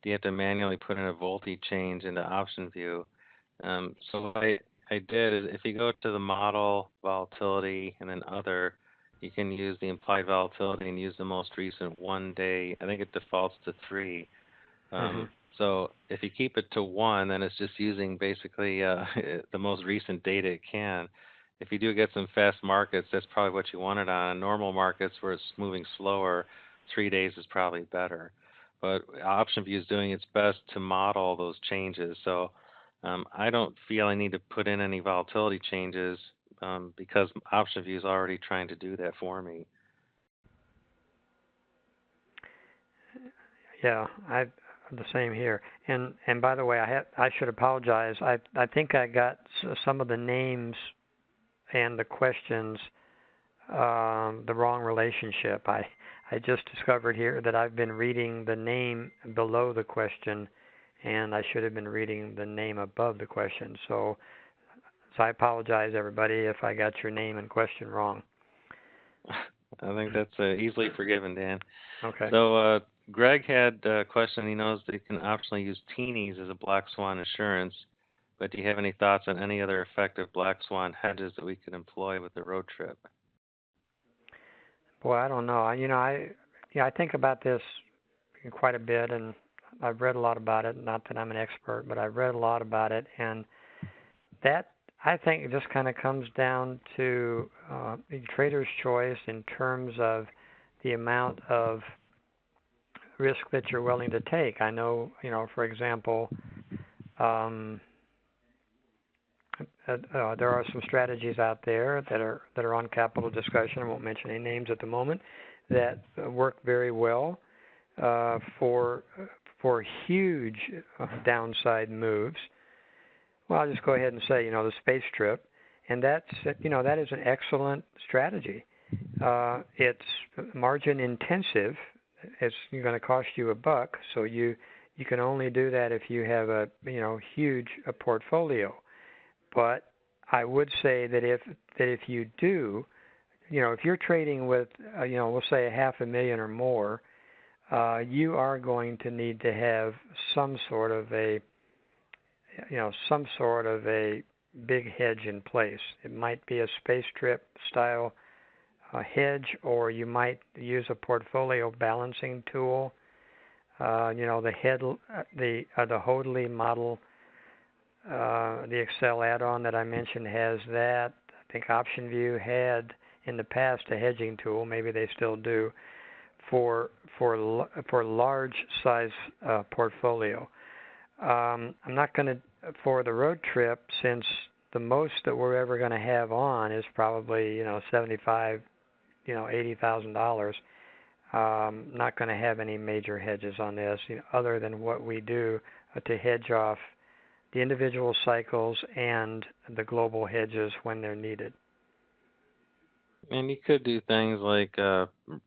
you have to manually put in a voltage change into option view? So what I did is if you go to the model volatility and then other, you can use the implied volatility and use the most recent 1 day. I think it defaults to 3. So if you keep it to 1, then it's just using basically the most recent data it can. If you do get some fast markets, that's probably what you wanted on. Normal markets where it's moving slower, 3 days is probably better. But option view is doing its best to model those changes. So I don't feel I need to put in any volatility changes because option view is already trying to do that for me. Yeah, the same here. And by the way, I should apologize. I think I got some of the names and the questions the wrong relationship. I just discovered here that I've been reading the name below the question, and I should have been reading the name above the question. So I apologize, everybody, if I got your name and question wrong. I think that's easily forgiven, Dan. Okay. So Greg had a question. He knows that you can optionally use teenies as a black swan insurance, but do you have any thoughts on any other effective black swan hedges that we could employ with the road trip? Boy, I don't know. I think about this quite a bit, and I've read a lot about it. Not that I'm an expert, but I've read a lot about it, and that I think it just kind of comes down to the trader's choice in terms of the amount of risk that you're willing to take. I know, for example, there are some strategies out there that are on capital discussion. I won't mention any names at the moment that work very well for huge downside moves. Well, I'll just go ahead and say, the space trip, and that is an excellent strategy. It's margin intensive. It's going to cost you $1, so you can only do that if you have a huge portfolio. But I would say that if you do, if you're trading with we'll say $500,000 or more, you are going to need to have some sort of a some sort of a big hedge in place. It might be a space trip style hedge, or you might use a portfolio balancing tool. The Hoadley model, the Excel add-on that I mentioned has that. I think OptionView had in the past a hedging tool. Maybe they still do for large size portfolio. I'm not going to for the road trip, since the most that we're ever going to have on is probably $75, $80,000. Not going to have any major hedges on this, other than what we do to hedge off the individual cycles and the global hedges when they're needed. And you could do things like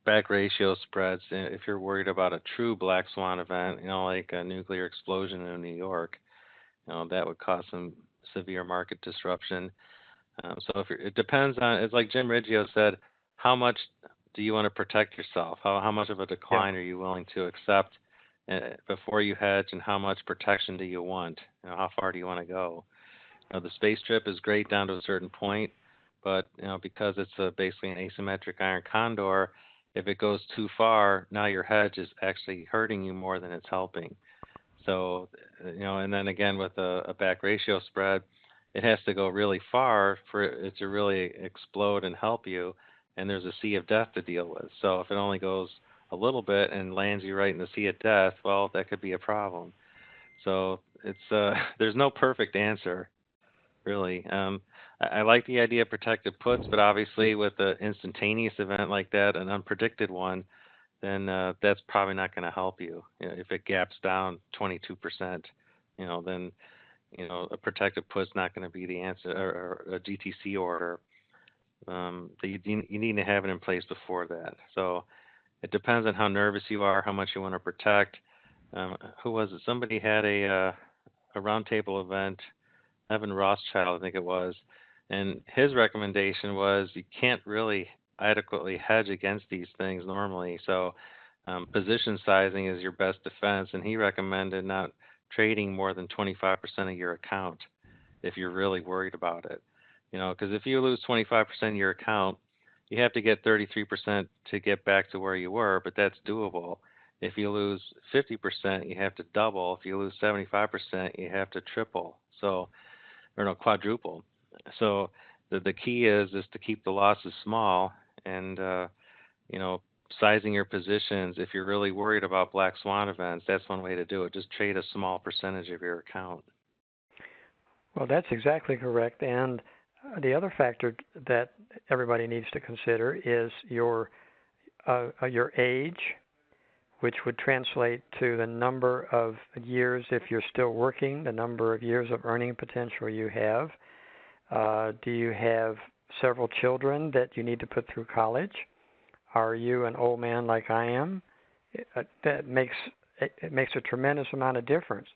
back ratio spreads if you're worried about a true black swan event, like a nuclear explosion in New York. That would cause some severe market disruption. So it depends on, it's like Jim Riggio said, how much do you want to protect yourself? How much of a decline are you willing to accept before you hedge, and how much protection do you want? How far do you want to go? The space trip is great down to a certain point, but because it's basically an asymmetric iron condor, if it goes too far, now your hedge is actually hurting you more than it's helping. So, and then again with a back ratio spread, it has to go really far for it to really explode and help you, and there's a sea of death to deal with. So if it only goes a little bit and lands you right in the sea of death, well, that could be a problem. So it's there's no perfect answer, really. I like the idea of protected puts, but obviously with an instantaneous event like that, an unpredicted one, then that's probably not going to help you. If it gaps down 22%, then a protected put's not going to be the answer, or a GTC order. You need to have it in place before that. So it depends on how nervous you are, how much you want to protect. Who was it? Somebody had a roundtable event. Evan Rothschild, I think it was, and his recommendation was you can't really adequately hedge against these things normally. So position sizing is your best defense, and he recommended not trading more than 25% of your account if you're really worried about it. Because if you lose 25% of your account, you have to get 33% to get back to where you were, but that's doable. If you lose 50%, you have to double. If you lose 75%, you have to triple. So, or no, quadruple. So the key is to keep the losses small, and sizing your positions. If you're really worried about black swan events, that's one way to do it. Just trade a small percentage of your account. Well, that's exactly correct. And the other factor that everybody needs to consider is your age, which would translate to the number of years, if you're still working, the number of years of earning potential you have. Do you have several children that you need to put through college? Are you an old man like I am? It makes a tremendous amount of difference.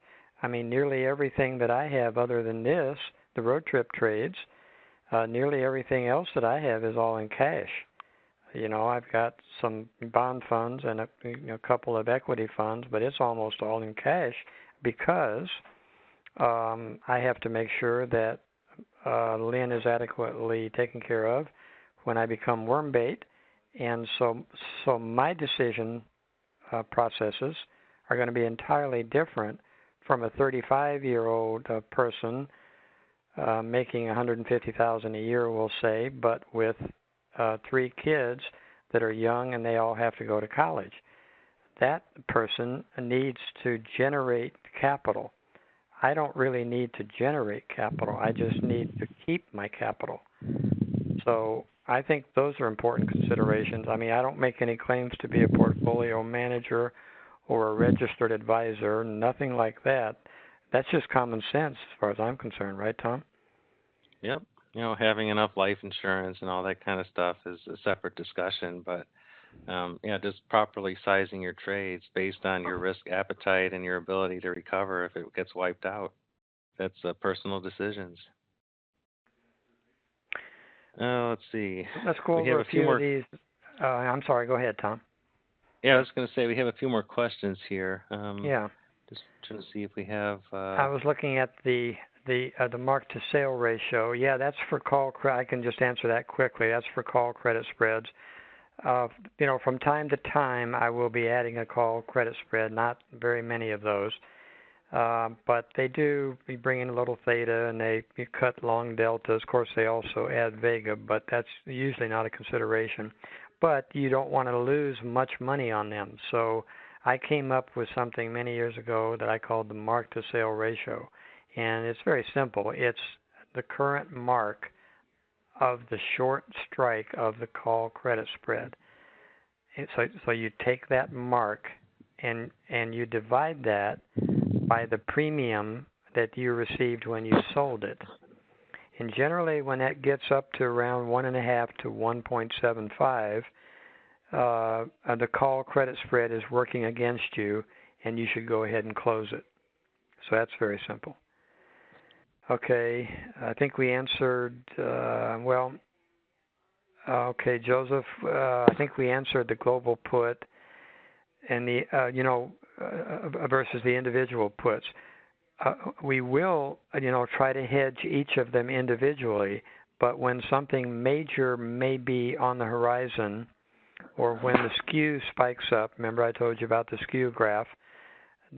I mean, nearly everything that I have other than this, the road trip trades, nearly everything else that I have is all in cash. I've got some bond funds and a couple of equity funds, but it's almost all in cash because I have to make sure that Lynn is adequately taken care of when I become worm bait. And so my decision processes are going to be entirely different from a 35-year-old person making $150,000 a year, we'll say, but with 3 kids that are young and they all have to go to college. That person needs to generate capital. I don't really need to generate capital. I just need to keep my capital. So I think those are important considerations. I mean, I don't make any claims to be a portfolio manager or a registered advisor, nothing like that. That's just common sense as far as I'm concerned, right, Tom? Yep. Having enough life insurance and all that kind of stuff is a separate discussion, but just properly sizing your trades based on your risk appetite and your ability to recover if it gets wiped out. That's personal decisions. Let's see. Let's go over a few of these. I'm sorry. Go ahead, Tom. Yeah, I was going to say we have a few more questions here. Yeah. Just trying to see if we have. I was looking at the mark to sale ratio. Yeah, that's for call credit. I can just answer that quickly. That's for call credit spreads. From time to time, I will be adding a call credit spread. Not very many of those, but they do bring in a little theta, and they cut long deltas. Of course, they also add vega, but that's usually not a consideration. But you don't want to lose much money on them, so I came up with something many years ago that I called the mark to sale ratio, and it's very simple. It's the current mark of the short strike of the call credit spread. And so you take that mark and you divide that by the premium that you received when you sold it. And generally, when that gets up to around 1.5 to 1.75, the call credit spread is working against you, and you should go ahead and close it. So that's very simple. Okay, I think we answered, okay, Joseph, I think we answered the global put and the, versus the individual puts. We will, try to hedge each of them individually, but when something major may be on the horizon, or when the skew spikes up, remember I told you about the skew graph,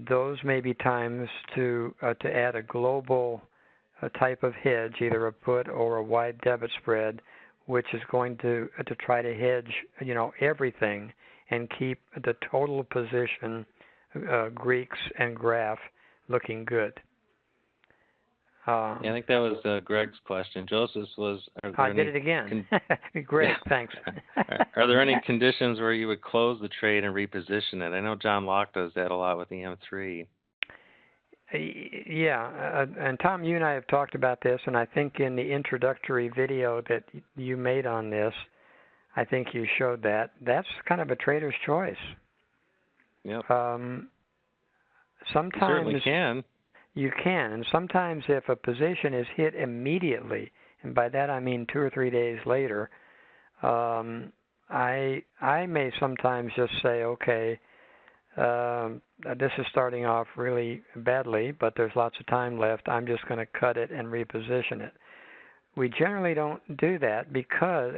those may be times to add a global type of hedge, either a put or a wide debit spread, which is going to try to hedge, everything and keep the total position, Greeks and graph, looking good. Yeah, I think that was Greg's question. Joseph's was. I did it again. Greg, thanks. Are there any conditions where you would close the trade and reposition it? I know John Locke does that a lot with the M3. Yeah, and Tom, you and I have talked about this, and I think in the introductory video that you made on this, I think you showed that. That's kind of a trader's choice. Yep. Sometimes you certainly can. You can, and sometimes if a position is hit immediately, and by that I mean 2 or 3 days later, I may sometimes just say, okay, this is starting off really badly, but there's lots of time left. I'm just going to cut it and reposition it. We generally don't do that because,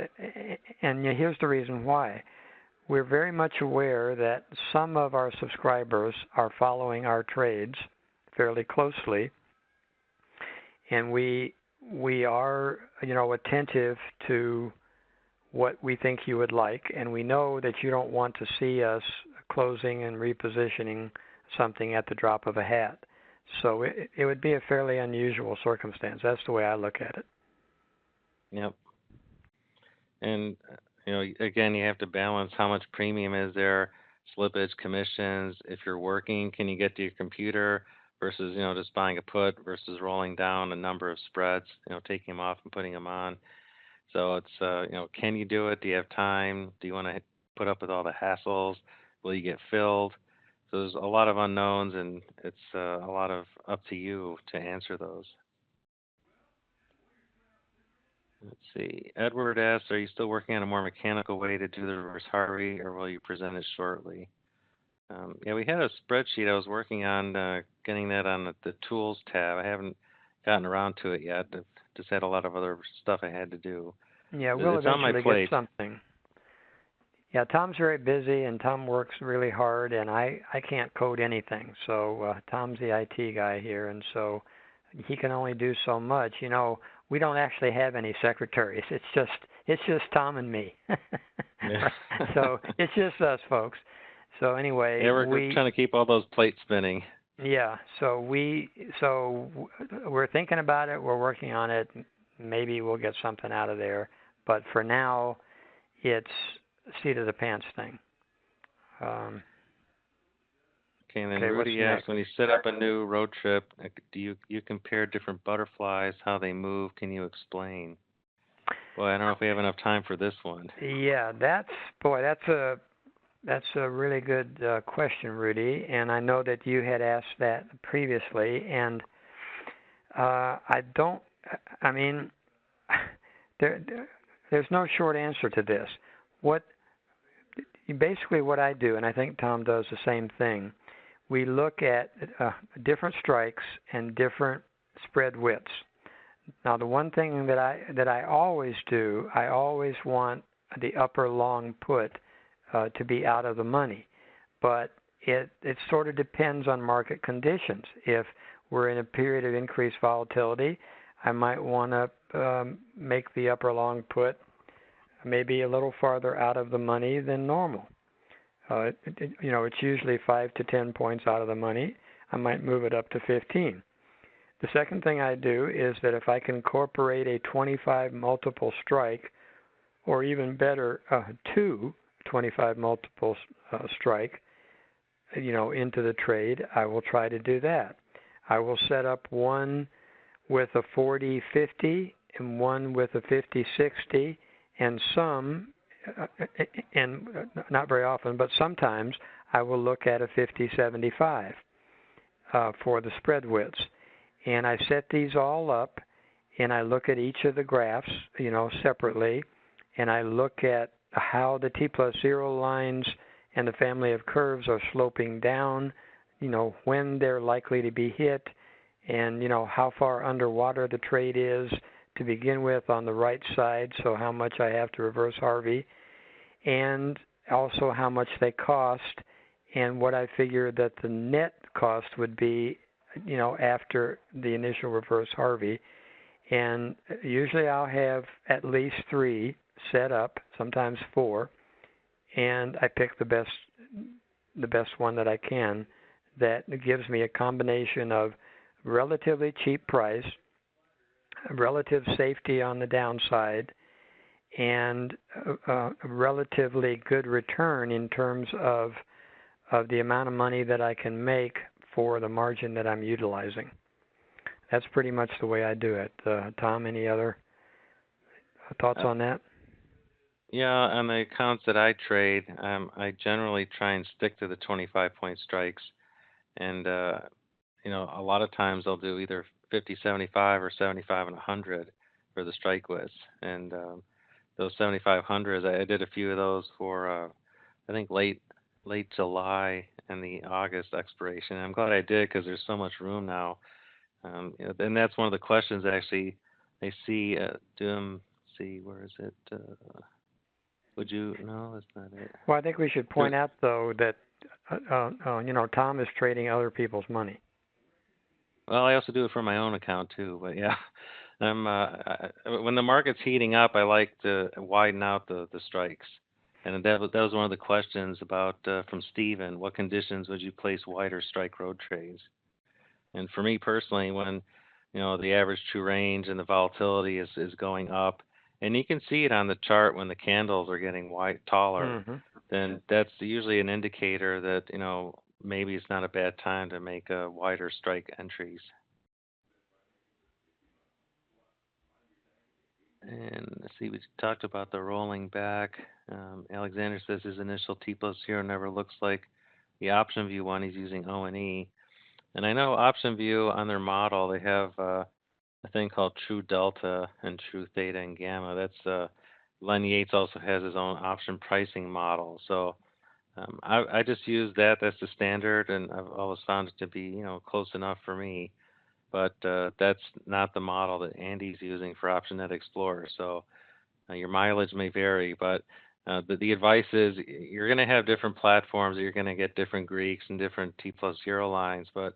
and here's the reason why. We're very much aware that some of our subscribers are following our trades fairly closely, and we are, attentive to what we think you would like, and we know that you don't want to see us closing and repositioning something at the drop of a hat. So it would be a fairly unusual circumstance. That's the way I look at it. Yep. And, again, you have to balance how much premium is there, slippage, commissions. If you're working, can you get to your computer versus, just buying a put versus rolling down a number of spreads, taking them off and putting them on. So it's, can you do it? Do you have time? Do you want to put up with all the hassles? Will you get filled? So there's a lot of unknowns, and it's a lot of up to you to answer those. Let's see. Edward asks, are you still working on a more mechanical way to do the reverse Harvey, or will you present it shortly? Yeah, we had a spreadsheet I was working on getting that on the Tools tab. I haven't gotten around to it yet. I've just had a lot of other stuff I had to do. Yeah, we'll eventually get something. Yeah, Tom's very busy, and Tom works really hard, and I can't code anything. So Tom's the IT guy here, and so he can only do so much. We don't actually have any secretaries. It's just Tom and me. So it's just us folks. So anyway, yeah, we're trying to keep all those plates spinning. Yeah, so we're thinking about it. We're working on it. Maybe we'll get something out of there. But for now, it's seat of the pants thing. Okay, and then Rudy asks, when you set up a new road trip, do you compare different butterflies, how they move? Can you explain? Well, I don't know if we have enough time for this one. Yeah, that's a really good question, Rudy, and I know that you had asked that previously, and there's no short answer to this. Basically what I do, and I think Tom does the same thing, we look at different strikes and different spread widths. Now, the one thing that I always do, I always want the upper long put to be out of the money, but it sort of depends on market conditions. If we're in a period of increased volatility, I might want to make the upper long put maybe a little farther out of the money than normal. It's usually 5 to 10 points out of the money. I might move it up to 15. The second thing I do is that if I can incorporate a 25 multiple strike, or even better, 2 25 multiple strike, into the trade, I will try to do that. I will set up one with a 40-50 and one with a 50-60, and and not very often, but sometimes I will look at a 50-75 for the spread widths. And I set these all up, and I look at each of the graphs, separately, and I look at how the T+0 lines and the family of curves are sloping down, when they're likely to be hit, and, how far underwater the trade is to begin with on the right side, so how much I have to reverse Harvey, and also how much they cost, and what I figure that the net cost would be, after the initial reverse Harvey. And usually I'll have at least 3 set up, sometimes 4, and I pick the best one that I can that gives me a combination of relatively cheap price, relative safety on the downside, and a relatively good return in terms of the amount of money that I can make for the margin that I'm utilizing. That's pretty much the way I do it. Tom, any other thoughts on that? Yeah, on the accounts that I trade, I generally try and stick to the 25-point strikes. And, a lot of times I'll do either 50-75 or 75 and 100 for the strike widths. And those 7500s, I did a few of those for, I think, late July and the August expiration. And I'm glad I did because there's so much room now. And that's one of the questions actually I see. See, where is it? Would you? No, that's not it. Well, I think we should point out, though, that, Tom is trading other people's money. Well, I also do it for my own account, too. But, yeah, when the market's heating up, I like to widen out the strikes. And that was one of the questions about from Steven. What conditions would you place wider strike road trades? And for me personally, when the average true range and the volatility is going up, and you can see it on the chart when the candles are getting taller, then that's usually an indicator that maybe it's not a bad time to make wider strike entries. And let's see, we talked about the rolling back. Alexander says his initial T+0 never looks like the option view one. He's using O&E. And I know option view on their model, they have a thing called true delta and true theta and gamma. That's Len Yates also has his own option pricing model. So I just use that. That's the standard, and I've always found it to be close enough for me. But that's not the model that Andy's using for OptionNet Explorer. So your mileage may vary, but the advice is you're going to have different platforms. You're going to get different Greeks and different T+0 lines, but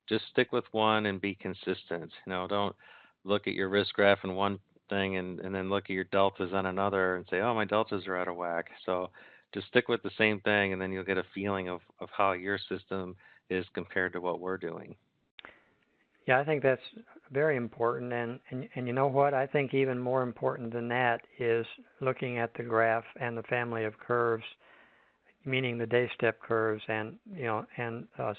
just stick with one and be consistent. Don't look at your risk graph in one thing and then look at your deltas on another and say, oh, my deltas are out of whack. So just stick with the same thing, and then you'll get a feeling of how your system is compared to what we're doing. Yeah, I think that's very important, and you know what? I think even more important than that is looking at the graph and the family of curves, meaning the day step curves, and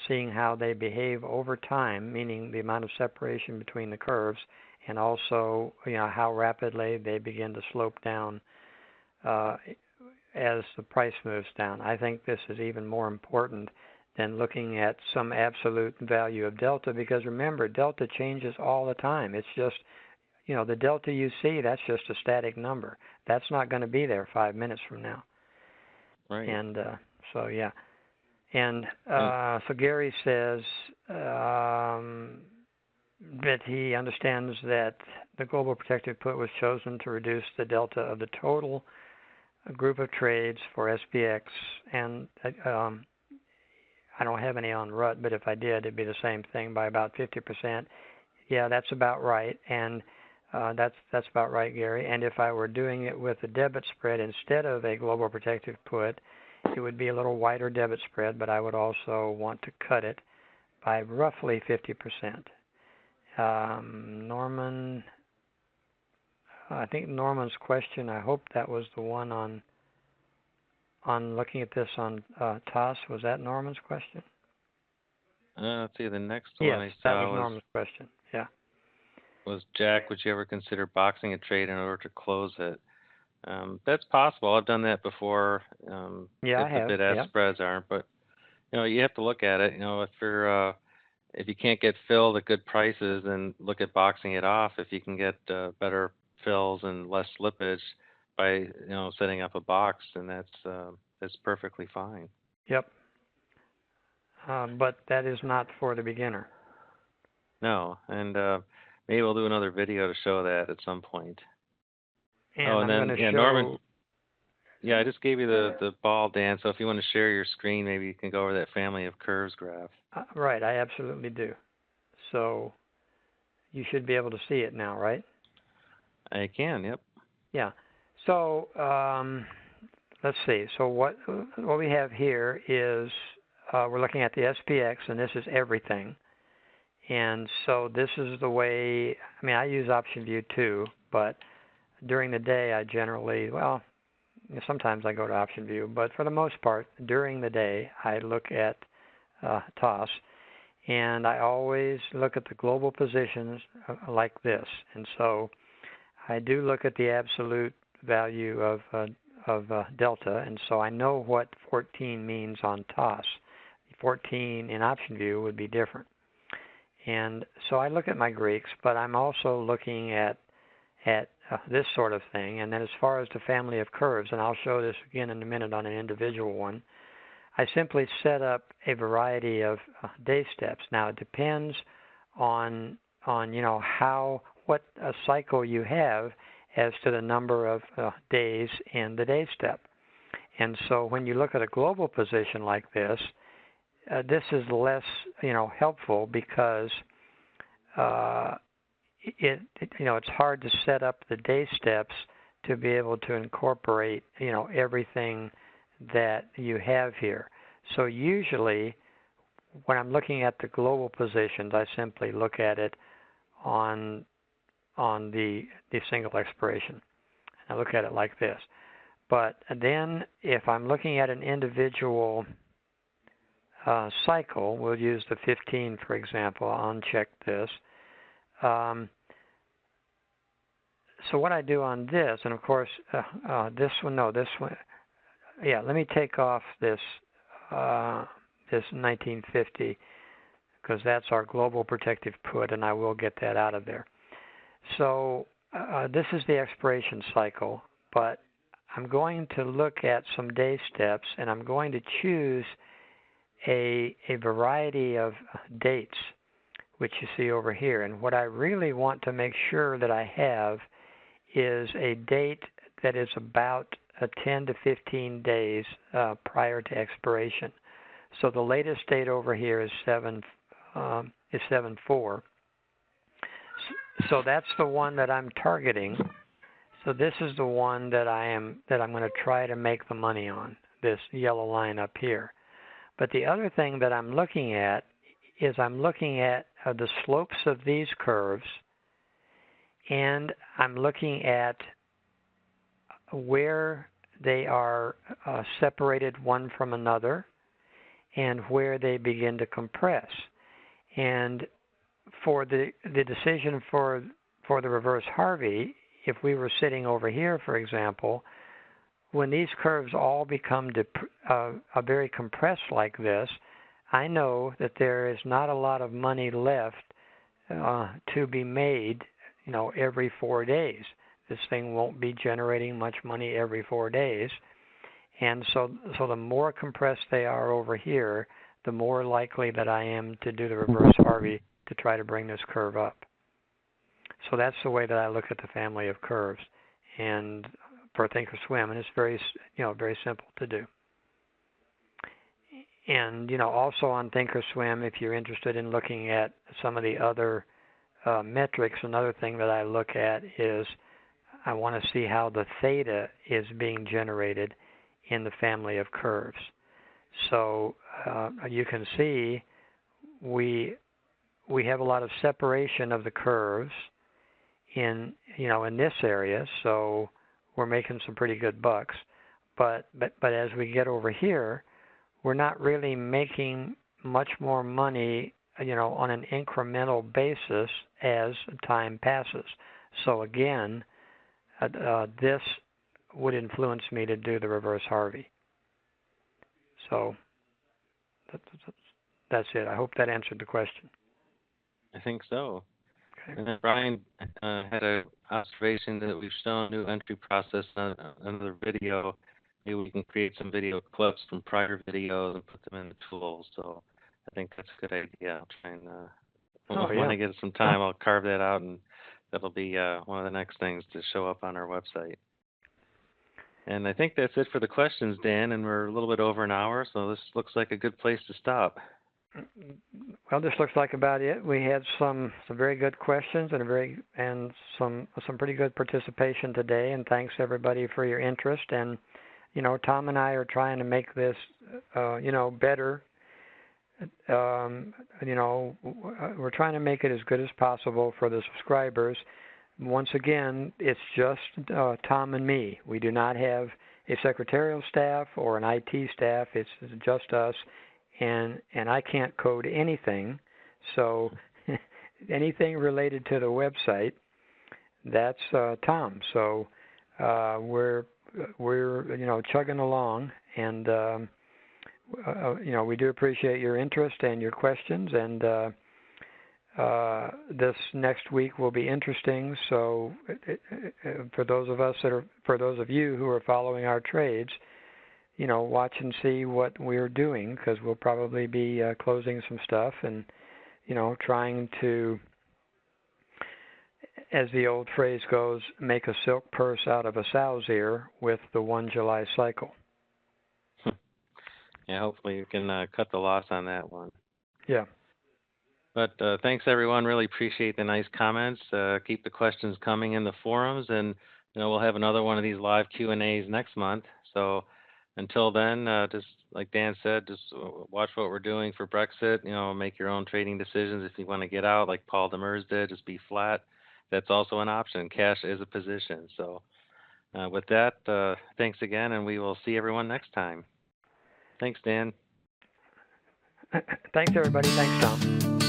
seeing how they behave over time, meaning the amount of separation between the curves, and also how rapidly they begin to slope down as the price moves down. I think this is even more important than looking at some absolute value of delta, because remember, delta changes all the time. It's just, the delta you see, that's just a static number. That's not going to be there 5 minutes from now. Right. And so, yeah. And And so Gary says that he understands that the global protective put was chosen to reduce the delta of the total group of trades for SPX, and I don't have any on RUT, but if I did, it'd be the same thing by about 50%. Yeah, that's about right, and that's about right, Gary. And if I were doing it with a debit spread instead of a global protective put, it would be a little wider debit spread, but I would also want to cut it by roughly 50%. Norman, I think Norman's question, I hope that was the one on looking at this on TOS. Was that Norman's question? let's see, the next one Yes, I that was saw Norman's question. Yeah. was Jack, would you ever consider boxing a trade in order to close it? That's possible. I've done that before. Yeah, If I the have. bid-ask Yeah. spreads aren't, but you have to look at it. If you can't get filled at good prices, then look at boxing it off. If you can get better fills and less slippage by setting up a box, then that's perfectly fine. Yep. But that is not for the beginner. No, and maybe we'll do another video to show that at some point. Oh, And and I'm going then to Norman, show. yeah, I just gave you the ball, Dan. So if you want to share your screen, maybe you can go over that family of curves graph. Right, I absolutely do. So you should be able to see it now, right? I can, yep. Yeah. So let's see. So what we have here is we're looking at the SPX, and this is everything. And so this is the way. I mean, I use Option View too, but during the day I generally, well, sometimes I go to Option View, but for the most part, during the day I look at TOS, and I always look at the global positions like this. And so I do look at the absolute value of delta, and so I know what 14 means on TOS. 14 in Option View would be different. And so I look at my Greeks, but I'm also looking at this sort of thing. And then as far as the family of curves, and I'll show this again in a minute on an individual one, I simply set up a variety of day steps. Now it depends on what cycle you have as to the number of days in the day step. And so when you look at a global position like this, this is less helpful because it's hard to set up the day steps to be able to incorporate everything that you have here. So usually when I'm looking at the global positions, I simply look at it on the single expiration. I look at it like this. But then if I'm looking at an individual cycle, we'll use the 15 for example. I'll uncheck this. So what I do on this, and of course this one, yeah, let me take off this 1950 because that's our global protective put, and I will get that out of there. So this is the expiration cycle, but I'm going to look at some day steps, and I'm going to choose a variety of dates, which you see over here. And what I really want to make sure that I have is a date that is about 10 to 15 days prior to expiration. So the latest date over here is 7/4. So that's the one that I'm targeting. So this is the one that I'm going to try to make the money on, this yellow line up here. But the other thing that I'm looking at is I'm looking at the slopes of these curves, and I'm looking at where they are separated one from another and where they begin to compress. And for the decision for the reverse Harvey, if we were sitting over here, for example, when these curves all become very compressed like this, I know that there is not a lot of money left to be made, every 4 days. This thing won't be generating much money every 4 days. And so the more compressed they are over here, the more likely that I am to do the reverse Harvey to try to bring this curve up. So that's the way that I look at the family of curves, and for Thinkorswim, and it's very simple to do. And also on Thinkorswim, if you're interested in looking at some of the other metrics, another thing that I look at is I want to see how the theta is being generated in the family of curves. So you can see we have a lot of separation of the curves in this area, so we're making some pretty good bucks. But as we get over here, we're not really making much more money, on an incremental basis as time passes. So again, this would influence me to do the reverse Harvey. So that's it. I hope that answered the question. I think so. Okay. And then Brian had an observation that we've shown a new entry process on another video. Maybe we can create some video clips from prior videos and put them in the tools. So I think that's a good idea. I'll try and when I get some time, I'll carve that out, and that'll be one of the next things to show up on our website. And I think that's it for the questions, Dan, and we're a little bit over an hour, so this looks like a good place to stop. Well, this looks like about it. We had some very good questions and some pretty good participation today, and thanks everybody for your interest. And Tom and I are trying to make this better. We're trying to make it as good as possible for the subscribers. Once again, it's just Tom and me. We do not have a secretarial staff or an IT staff. It's just us. And I can't code anything, so anything related to the website, that's Tom. So we're chugging along, and we do appreciate your interest and your questions. And this next week will be interesting. So for those of you who are following our trades, watch and see what we're doing, because we'll probably be closing some stuff and, trying to, as the old phrase goes, make a silk purse out of a sow's ear with the 1 July cycle. Yeah, hopefully you can cut the loss on that one. Yeah. But thanks, everyone. Really appreciate the nice comments. Keep the questions coming in the forums, and we'll have another one of these live Q&As next month. So until then, just like Dan said, just watch what we're doing for Brexit. Make your own trading decisions. If you want to get out, like Paul Demers did, just be flat. That's also an option. Cash is a position. So with that, thanks again, and we will see everyone next time. Thanks, Dan. Thanks, everybody. Thanks, Tom.